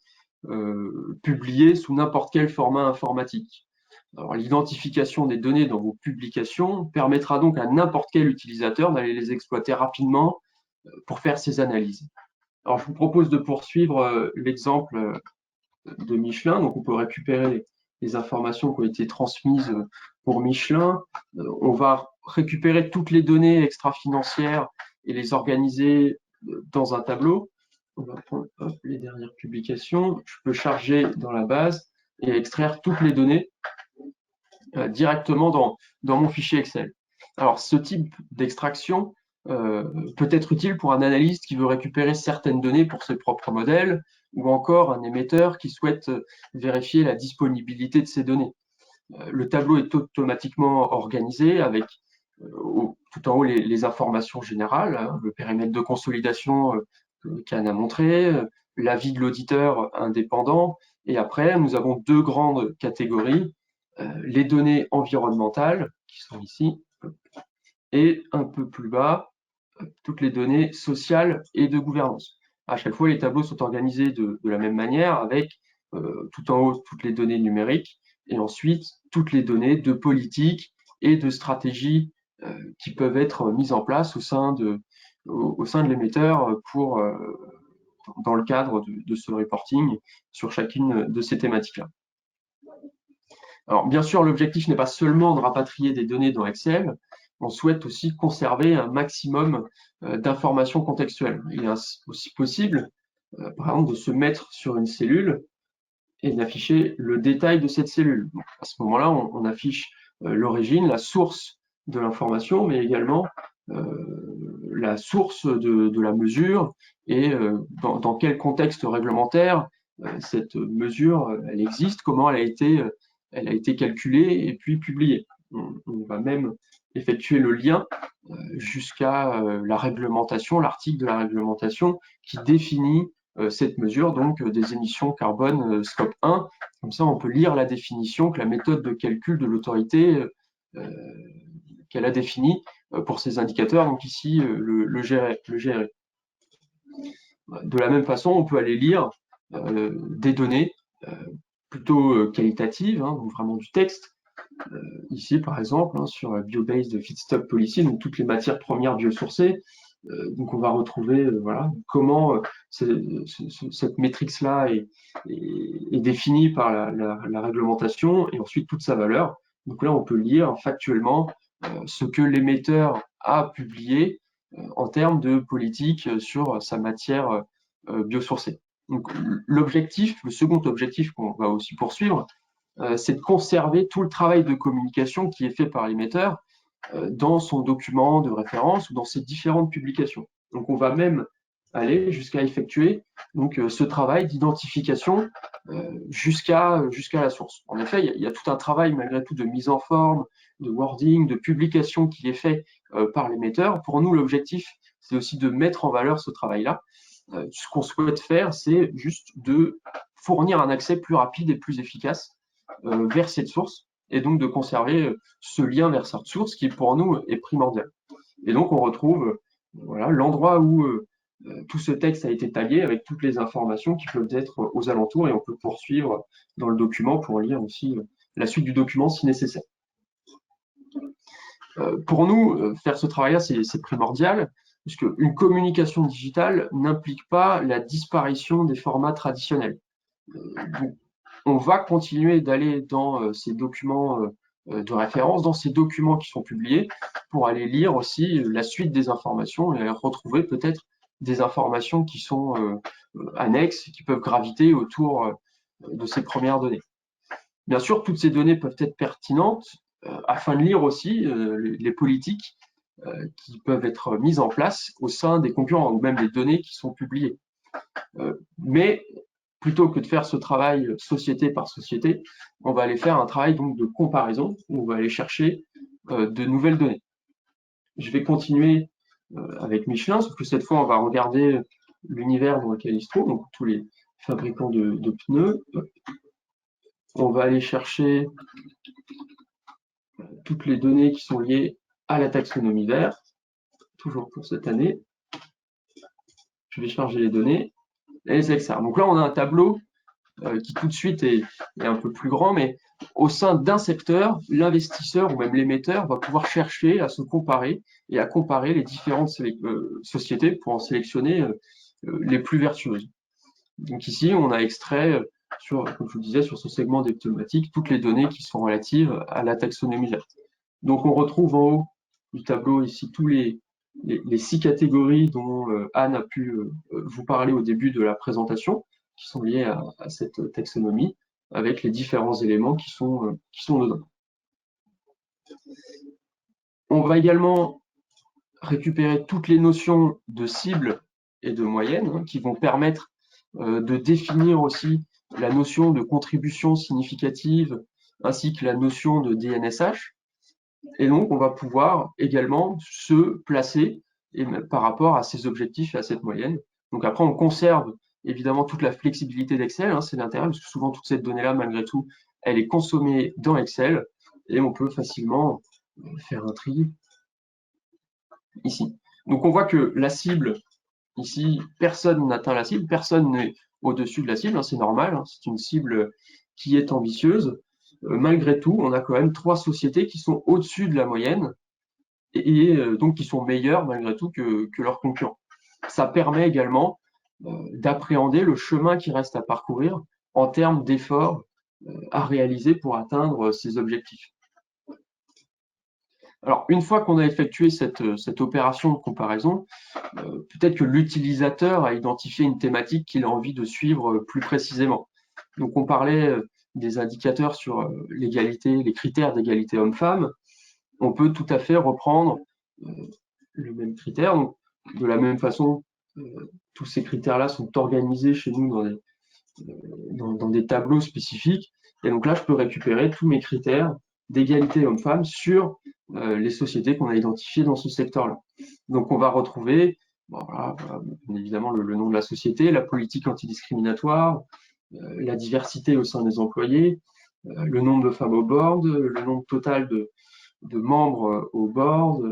publiées sous n'importe quel format informatique. Alors l'identification des données dans vos publications permettra donc à n'importe quel utilisateur d'aller les exploiter rapidement pour faire ses analyses. Alors je vous propose de poursuivre l'exemple de Michelin. Donc on peut récupérer les informations qui ont été transmises pour Michelin. On va récupérer toutes les données extra-financières et les organiser dans un tableau. On va prendre les dernières publications. Je peux charger dans la base et extraire toutes les données directement dans mon fichier Excel. Alors, ce type d'extraction peut être utile pour un analyste qui veut récupérer certaines données pour ses propres modèles, ou encore un émetteur qui souhaite vérifier la disponibilité de ces données. Le tableau est automatiquement organisé avec tout en haut les informations générales, hein, le périmètre de consolidation qu'Anne a montré, l'avis de l'auditeur indépendant, et après, nous avons deux grandes catégories, les données environnementales, qui sont ici, et un peu plus bas, toutes les données sociales et de gouvernance. À chaque fois, les tableaux sont organisés de la même manière, avec tout en haut toutes les données numériques, et ensuite toutes les données de politique et de stratégie qui peuvent être mises en place au sein de l'émetteur dans le cadre de ce reporting sur chacune de ces thématiques-là. Alors, bien sûr, l'objectif n'est pas seulement de rapatrier des données dans Excel, on souhaite aussi conserver un maximum d'informations contextuelles. Il est aussi possible, par exemple, de se mettre sur une cellule et d'afficher le détail de cette cellule. Donc, à ce moment-là, on affiche l'origine, la source de l'information, mais également la source de la mesure et dans quel contexte réglementaire cette mesure elle existe, comment elle a été calculée et puis publiée. On va même effectuer le lien jusqu'à la réglementation, l'article de la réglementation qui définit cette mesure, donc des émissions carbone scope 1. Comme ça, on peut lire la définition que la méthode de calcul de l'autorité qu'elle a définie pour ces indicateurs, donc ici le GRE. De la même façon, on peut aller lire des données plutôt qualitatives, hein, donc vraiment du texte. Ici, par exemple, hein, sur Bio-Based Feedstock Policy, donc toutes les matières premières biosourcées. Donc on va retrouver voilà, comment cette matrix-là est définie par la réglementation et ensuite toute sa valeur. Donc là, on peut lire factuellement ce que l'émetteur a publié en termes de politique sur sa matière biosourcée. Donc l'objectif, le second objectif qu'on va aussi poursuivre, c'est de conserver tout le travail de communication qui est fait par l'émetteur dans son document de référence ou dans ses différentes publications. Donc on va même aller jusqu'à effectuer donc, ce travail d'identification jusqu'à la source. En effet, il y a tout un travail malgré tout de mise en forme, de wording, de publication qui est fait par l'émetteur. Pour nous, l'objectif, c'est aussi de mettre en valeur ce travail-là. Ce qu'on souhaite faire, c'est juste de fournir un accès plus rapide et plus efficace vers cette source, et donc de conserver ce lien vers cette source qui, pour nous, est primordial. Et donc, on retrouve voilà, l'endroit où tout ce texte a été tagué avec toutes les informations qui peuvent être aux alentours et on peut poursuivre dans le document pour lire aussi la suite du document si nécessaire. Pour nous, faire ce travail-là, c'est primordial, puisque une communication digitale n'implique pas la disparition des formats traditionnels. Donc, on va continuer d'aller dans ces documents de référence, dans ces documents qui sont publiés, pour aller lire aussi la suite des informations et retrouver peut-être des informations qui sont annexes, qui peuvent graviter autour de ces premières données. Bien sûr, toutes ces données peuvent être pertinentes afin de lire aussi les politiques qui peuvent être mises en place au sein des concurrents ou même des données qui sont publiées. Mais plutôt que de faire ce travail société par société, on va aller faire un travail donc de comparaison où on va aller chercher de nouvelles données. Je vais continuer avec Michelin, sauf que cette fois, on va regarder l'univers dans lequel il se trouve, donc tous les fabricants de pneus. On va aller chercher toutes les données qui sont liées à la taxonomie verte, toujours pour cette année. Je vais charger les données et les XR. Donc là, on a un tableau qui tout de suite est un peu plus grand, mais au sein d'un secteur, l'investisseur ou même l'émetteur va pouvoir chercher à se comparer et à comparer les différentes sociétés pour en sélectionner les plus vertueuses. Donc ici, on a extrait, comme je vous disais, sur ce segment des pneumatiques, toutes les données qui sont relatives à la taxonomie verte. Donc on retrouve en haut du tableau ici tous les 6 catégories dont Anne a pu vous parler au début de la présentation, qui sont liées à cette taxonomie, avec les différents éléments qui sont dedans. On va également récupérer toutes les notions de cible et de moyenne qui vont permettre de définir aussi la notion de contribution significative ainsi que la notion de DNSH. Et donc, on va pouvoir également se placer par rapport à ces objectifs et à cette moyenne. Donc après, on conserve évidemment toute la flexibilité d'Excel, c'est l'intérêt, parce que souvent toute cette donnée-là, malgré tout, elle est consommée dans Excel et on peut facilement faire un tri ici. Donc on voit que la cible, ici, personne n'atteint la cible, personne n'est au-dessus de la cible, c'est normal, c'est une cible qui est ambitieuse. Malgré tout, on a quand même 3 sociétés qui sont au-dessus de la moyenne et donc qui sont meilleures malgré tout que leurs concurrents. Ça permet également d'appréhender le chemin qui reste à parcourir en termes d'efforts à réaliser pour atteindre ces objectifs. Alors, une fois qu'on a effectué cette opération de comparaison, peut-être que l'utilisateur a identifié une thématique qu'il a envie de suivre plus précisément. Donc, on parlait des indicateurs sur l'égalité, les critères d'égalité homme-femme. On peut tout à fait reprendre le même critère. Donc, de la même façon, tous ces critères-là sont organisés chez nous dans des tableaux spécifiques. Et donc là, je peux récupérer tous mes critères d'égalité homme-femme sur les sociétés qu'on a identifiées dans ce secteur-là. Donc on va retrouver, voilà, bien évidemment, le nom de la société, la politique antidiscriminatoire, la diversité au sein des employés, le nombre de femmes au board, le nombre total de membres au board,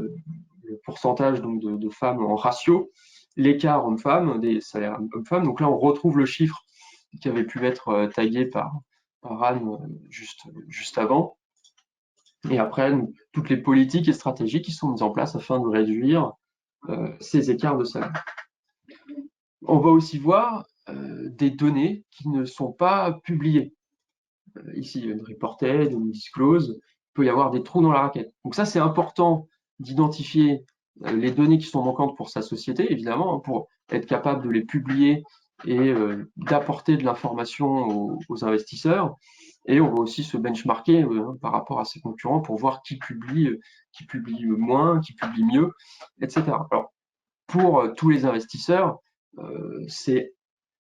le pourcentage donc de femmes en ratio, l'écart homme-femme, des salaires homme-femme. Donc là, on retrouve le chiffre qui avait pu être tagué par Anne juste avant. Et après, toutes les politiques et stratégies qui sont mises en place afin de réduire ces écarts de salaire. On va aussi voir des données qui ne sont pas publiées. Ici, une reported, une disclose, il peut y avoir des trous dans la raquette. Donc ça, c'est important d'identifier les données qui sont manquantes pour sa société, évidemment, pour être capable de les publier et d'apporter de l'information aux investisseurs. Et on va aussi se benchmarker par rapport à ses concurrents pour voir qui publie moins, qui publie mieux, etc. Alors, pour tous les investisseurs, c'est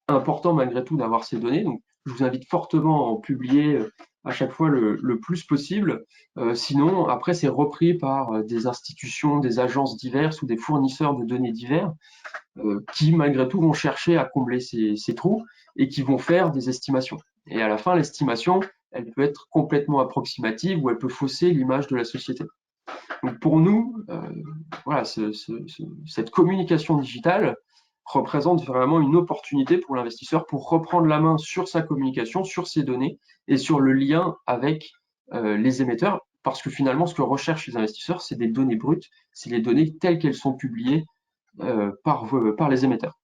important malgré tout d'avoir ces données. Donc, je vous invite fortement à en publier à chaque fois le plus possible. Sinon, après, c'est repris par des institutions, des agences diverses ou des fournisseurs de données divers qui, malgré tout, vont chercher à combler ces trous et qui vont faire des estimations. Et à la fin, l'estimation, elle peut être complètement approximative ou elle peut fausser l'image de la société. Donc pour nous, voilà, cette communication digitale représente vraiment une opportunité pour l'investisseur pour reprendre la main sur sa communication, sur ses données et sur le lien avec les émetteurs, parce que finalement, ce que recherchent les investisseurs, c'est des données brutes, c'est les données telles qu'elles sont publiées par les émetteurs.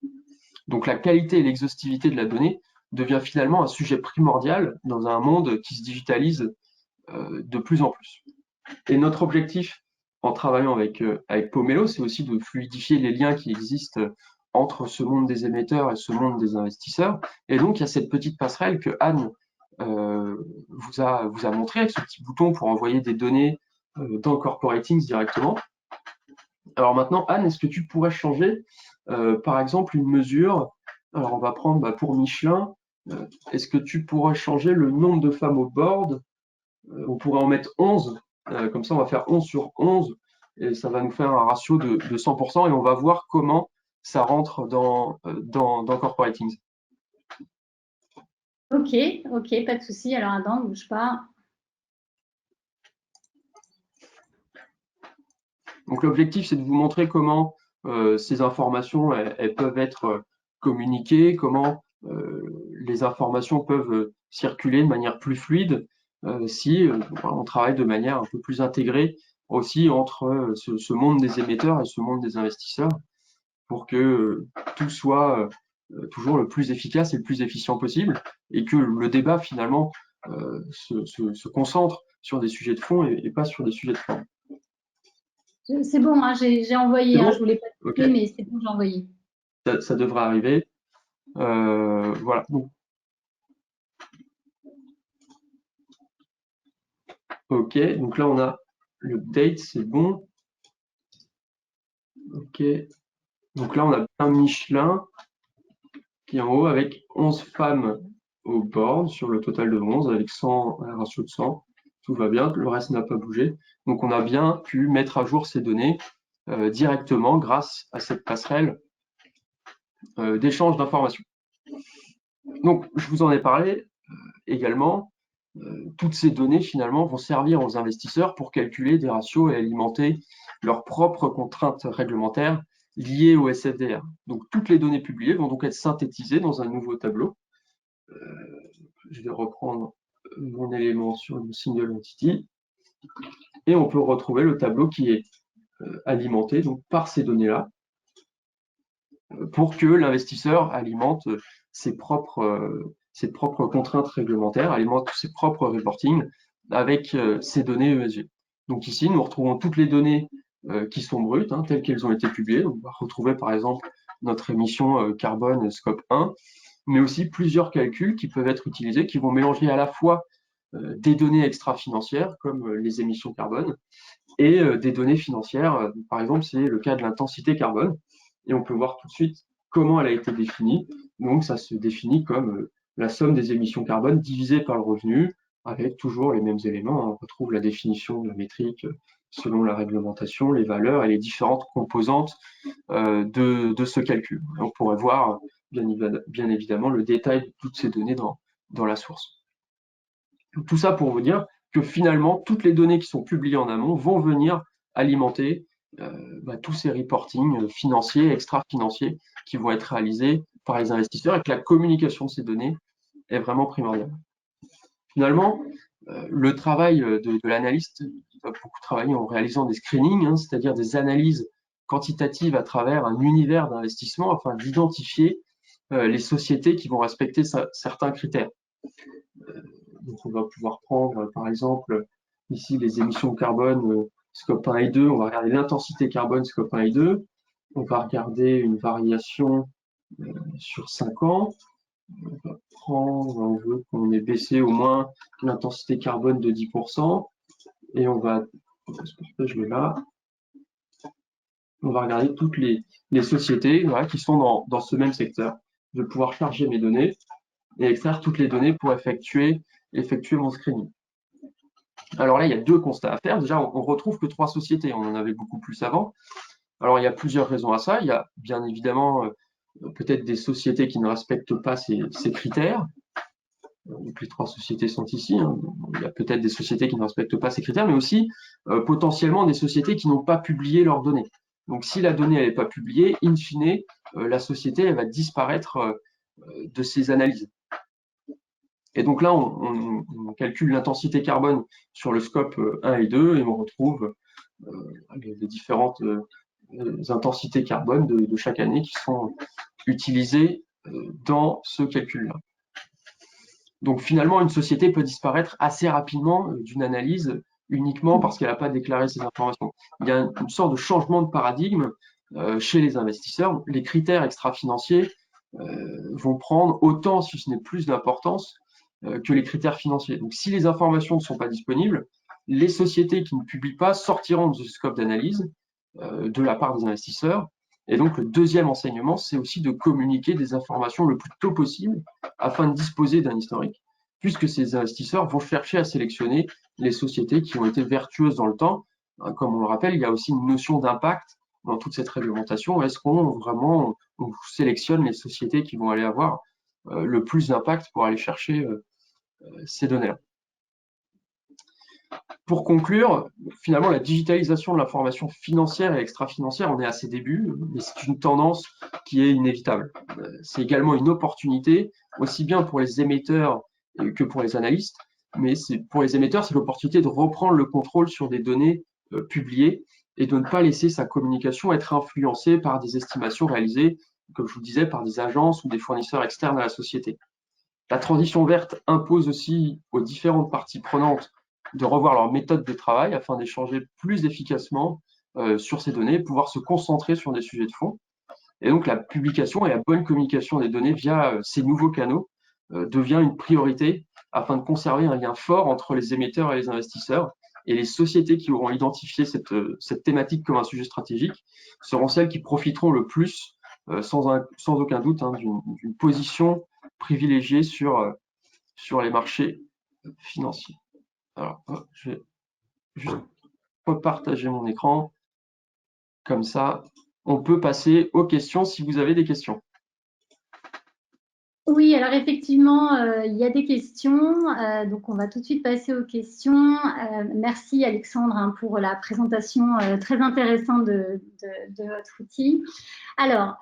Donc la qualité et l'exhaustivité de la donnée devient finalement un sujet primordial dans un monde qui se digitalise de plus en plus. Et notre objectif en travaillant avec Pomelo, c'est aussi de fluidifier les liens qui existent entre ce monde des émetteurs et ce monde des investisseurs. Et donc, il y a cette petite passerelle que Anne vous a montré avec ce petit bouton pour envoyer des données dans Corporatings directement. Alors maintenant, Anne, est-ce que tu pourrais changer, par exemple, une mesure? Alors, on va prendre pour Michelin. Est-ce que tu pourrais changer le nombre de femmes au board? On pourrait en mettre 11. Comme ça, on va faire 11 sur 11. Et ça va nous faire un ratio de 100%. Et on va voir comment ça rentre dans Corporatings. Ok, pas de souci. Alors, attends, ne bouge pas. Donc l'objectif, c'est de vous montrer comment ces informations elles peuvent être communiquées, comment les informations peuvent circuler de manière plus fluide si on travaille de manière un peu plus intégrée aussi entre ce monde des émetteurs et ce monde des investisseurs pour que tout soit toujours le plus efficace et le plus efficient possible et que le débat finalement se concentre sur des sujets de fond et pas sur des sujets de forme. C'est bon, hein, j'ai envoyé. Bon, Je voulais pas te couper, mais c'est bon, j'ai envoyé. Ça devrait arriver. Voilà. Ok, donc là on a le date, c'est bon. Ok, donc là on a un Michelin qui est en haut avec 11 femmes au board sur le total de 11 avec 100, un ratio de 100. Tout va bien, le reste n'a pas bougé. Donc on a bien pu mettre à jour ces données directement grâce à cette passerelle d'échange d'informations. Donc je vous en ai parlé également. Toutes ces données finalement vont servir aux investisseurs pour calculer des ratios et alimenter leurs propres contraintes réglementaires liées au SFDR. Donc toutes les données publiées vont donc être synthétisées dans un nouveau tableau. Je vais reprendre mon élément sur le single entity et on peut retrouver le tableau qui est alimenté donc par ces données-là pour que l'investisseur alimente ses propres contraintes réglementaires, alimente ses propres reporting avec ces données ESG. Donc ici, nous retrouvons toutes les données qui sont brutes, telles qu'elles ont été publiées. Donc, on va retrouver par exemple notre émission carbone scope 1, mais aussi plusieurs calculs qui peuvent être utilisés, qui vont mélanger à la fois des données extra-financières, comme les émissions carbone, et des données financières. Par exemple, c'est le cas de l'intensité carbone. Et on peut voir tout de suite comment elle a été définie. Donc, ça se définit comme la somme des émissions carbone divisée par le revenu, avec toujours les mêmes éléments. On retrouve la définition de la métrique selon la réglementation, les valeurs et les différentes composantes de ce calcul. On pourrait voir, bien évidemment, le détail de toutes ces données dans la source. Tout ça pour vous dire que finalement, toutes les données qui sont publiées en amont vont venir alimenter tous ces reportings financiers, extra-financiers qui vont être réalisés par les investisseurs et que la communication de ces données est vraiment primordiale. Finalement, le travail de l'analyste va beaucoup travailler en réalisant des screenings, c'est-à-dire des analyses quantitatives à travers un univers d'investissement afin d'identifier les sociétés qui vont respecter certains critères. Donc on va pouvoir prendre par exemple ici les émissions de carbone scope 1 et 2, on va regarder l'intensité carbone scope 1 et 2, on va regarder une variation sur 5 ans, on va prendre, on veut qu'on ait baissé au moins l'intensité carbone de 10%, et on va, je vais là, on va regarder toutes les sociétés qui sont dans ce même secteur. Je vais pouvoir charger mes données et extraire toutes les données pour effectuer mon screening. Alors là, il y a deux constats à faire. Déjà, on retrouve que 3 sociétés. On en avait beaucoup plus avant. Alors, il y a plusieurs raisons à ça. Il y a bien évidemment peut-être des sociétés qui ne respectent pas ces critères. Donc, les 3 sociétés sont ici. Il y a peut-être des sociétés qui ne respectent pas ces critères, mais aussi potentiellement des sociétés qui n'ont pas publié leurs données. Donc, si la donnée n'est pas publiée, in fine, la société elle va disparaître de ces analyses. Et donc là, on calcule l'intensité carbone sur le scope 1 et 2 et on retrouve les différentes intensités carbone de chaque année qui sont utilisées dans ce calcul-là. Donc finalement, une société peut disparaître assez rapidement d'une analyse uniquement parce qu'elle n'a pas déclaré ces informations. Il y a une sorte de changement de paradigme chez les investisseurs. Les critères extra-financiers vont prendre autant, si ce n'est plus d'importance, que les critères financiers. Donc si les informations ne sont pas disponibles, les sociétés qui ne publient pas sortiront de ce scope d'analyse de la part des investisseurs. Et donc le deuxième enseignement, c'est aussi de communiquer des informations le plus tôt possible afin de disposer d'un historique, puisque ces investisseurs vont chercher à sélectionner les sociétés qui ont été vertueuses dans le temps. Comme on le rappelle, il y a aussi une notion d'impact dans toute cette réglementation. Est-ce qu'on vraiment on sélectionne les sociétés qui vont aller avoir le plus d'impact pour aller chercher ces données-là? Pour conclure, finalement, la digitalisation de l'information financière et extra-financière, on est à ses débuts, mais c'est une tendance qui est inévitable. C'est également une opportunité, aussi bien pour les émetteurs que pour les analystes, mais pour les émetteurs, c'est l'opportunité de reprendre le contrôle sur des données publiées et de ne pas laisser sa communication être influencée par des estimations réalisées, comme je vous le disais, par des agences ou des fournisseurs externes à la société. La transition verte impose aussi aux différentes parties prenantes de revoir leur méthode de travail afin d'échanger plus efficacement sur ces données, pouvoir se concentrer sur des sujets de fond. Et donc la publication et la bonne communication des données via ces nouveaux canaux devient une priorité afin de conserver un lien fort entre les émetteurs et les investisseurs. Et les sociétés qui auront identifié cette thématique comme un sujet stratégique seront celles qui profiteront le plus, sans aucun doute, d'une position privilégiée sur les marchés financiers. Alors, je vais juste repartager mon écran. Comme ça, on peut passer aux questions si vous avez des questions. Oui, alors effectivement, il y a des questions. Donc, on va tout de suite passer aux questions. Merci Alexandre hein, pour la présentation très intéressante de votre outil. Alors,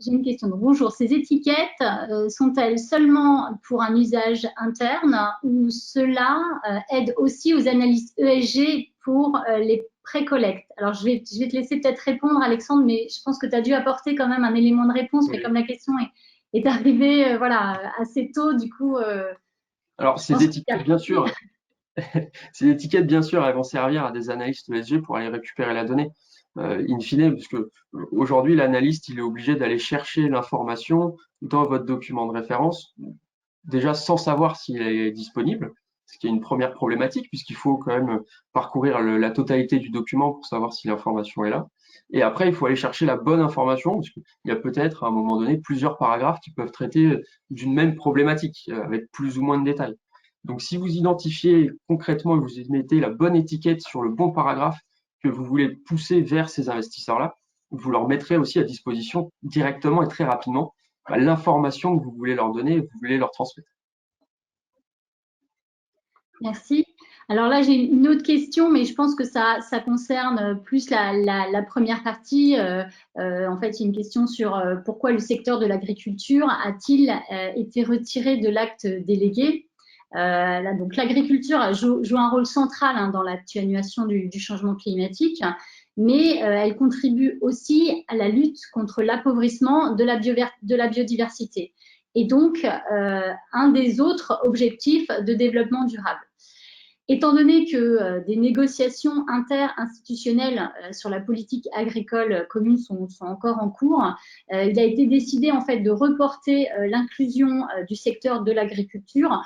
j'ai une question. Donc, bonjour, ces étiquettes sont-elles seulement pour un usage interne ou cela aide aussi aux analystes ESG pour les pré-collecte? Alors, je vais te laisser peut-être répondre, Alexandre, mais je pense que tu as dû apporter quand même un élément de réponse, mais comme la question est arrivée voilà, assez tôt, du coup. Alors, ces étiquettes, bien sûr, ces étiquettes, bien sûr, elles vont servir à des analystes ESG pour aller récupérer la donnée. In fine, puisque aujourd'hui, l'analyste, il est obligé d'aller chercher l'information dans votre document de référence, déjà sans savoir s'il est disponible, ce qui est une première problématique, puisqu'il faut quand même parcourir la totalité du document pour savoir si l'information est là. Et après, il faut aller chercher la bonne information, parce qu'il y a peut-être à un moment donné plusieurs paragraphes qui peuvent traiter d'une même problématique, avec plus ou moins de détails. Donc, si vous identifiez concrètement et vous mettez la bonne étiquette sur le bon paragraphe que vous voulez pousser vers ces investisseurs-là, vous leur mettrez aussi à disposition directement et très rapidement l'information que vous voulez leur donner et que vous voulez leur transmettre. Merci. Alors là, j'ai une autre question, mais je pense que ça concerne plus la première partie. En fait, il y a une question sur pourquoi le secteur de l'agriculture a-t-il été retiré de l'acte délégué. Donc l'agriculture joue un rôle central hein, dans l'atténuation du changement climatique, mais elle contribue aussi à la lutte contre l'appauvrissement de la biodiversité et donc un des autres objectifs de développement durable. Étant donné que des négociations interinstitutionnelles sur la politique agricole commune sont encore en cours, il a été décidé en fait de reporter l'inclusion du secteur de l'agriculture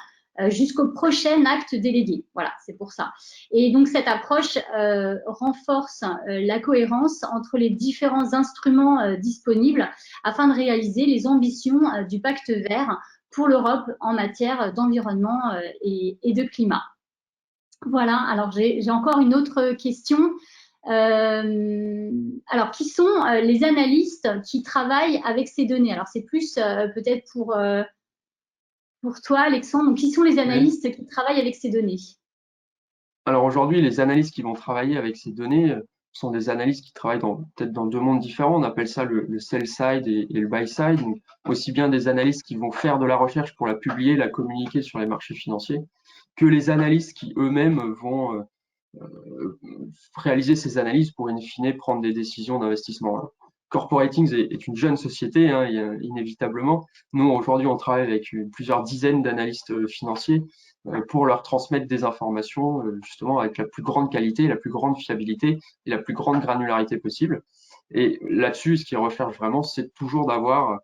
jusqu'au prochain acte délégué. Voilà, c'est pour ça. Et donc cette approche renforce la cohérence entre les différents instruments disponibles afin de réaliser les ambitions du pacte vert pour l'Europe en matière d'environnement et de climat. Voilà, alors j'ai encore une autre question. Alors, qui sont les analystes qui travaillent avec ces données? Alors, c'est plus peut-être pour toi, Alexandre. Donc, qui sont les analystes qui travaillent avec ces données? Alors aujourd'hui, les analystes qui vont travailler avec ces données sont des analystes qui travaillent peut-être dans deux mondes différents. On appelle ça le sell side et le buy side. Donc, aussi bien des analystes qui vont faire de la recherche pour la publier, la communiquer sur les marchés financiers, que les analystes qui eux-mêmes vont réaliser ces analyses pour in fine prendre des décisions d'investissement. Corporatings est une jeune société, hein, inévitablement. Nous, aujourd'hui, on travaille avec plusieurs dizaines d'analystes financiers pour leur transmettre des informations, justement, avec la plus grande qualité, la plus grande fiabilité et la plus grande granularité possible. Et là-dessus, ce qu'ils recherchent vraiment, c'est toujours d'avoir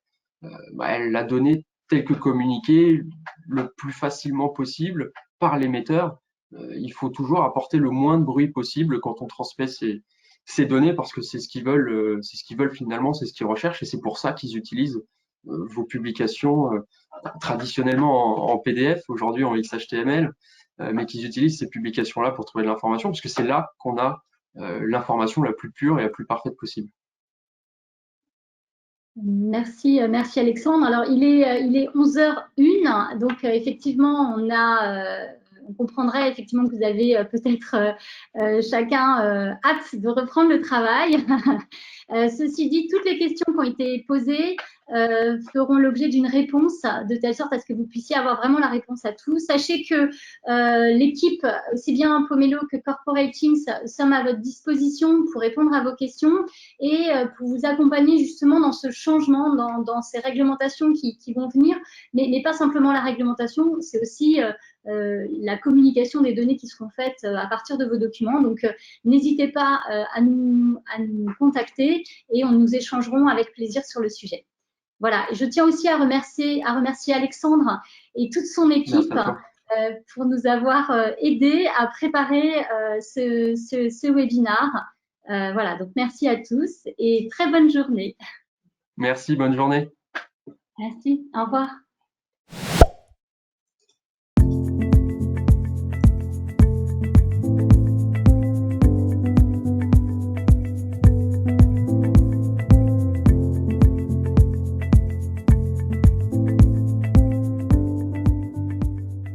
la donnée telle que communiquée le plus facilement possible par l'émetteur. Il faut toujours apporter le moins de bruit possible quand on transmet ces données parce que c'est ce qu'ils veulent finalement, c'est ce qu'ils recherchent et c'est pour ça qu'ils utilisent vos publications traditionnellement en PDF, aujourd'hui en XHTML, mais qu'ils utilisent ces publications-là pour trouver de l'information parce que c'est là qu'on a l'information la plus pure et la plus parfaite possible. Merci, merci Alexandre. Alors, il est 11h01, donc effectivement, on comprendrait effectivement que vous avez peut-être chacun hâte de reprendre le travail. Ceci dit, toutes les questions qui ont été posées feront l'objet d'une réponse de telle sorte à ce que vous puissiez avoir vraiment la réponse à tout. Sachez que l'équipe, aussi bien Pomelo que Corporatings, sommes à votre disposition pour répondre à vos questions et pour vous accompagner justement dans ce changement, dans ces réglementations qui vont venir, mais pas simplement la réglementation, c'est aussi la communication des données qui seront faites à partir de vos documents. Donc, n'hésitez pas à nous contacter et nous échangerons avec plaisir sur le sujet. Voilà, je tiens aussi à remercier Alexandre et toute son équipe pour nous avoir aidés à préparer ce webinaire. Voilà, donc merci à tous et très bonne journée. Merci, bonne journée. Merci, au revoir.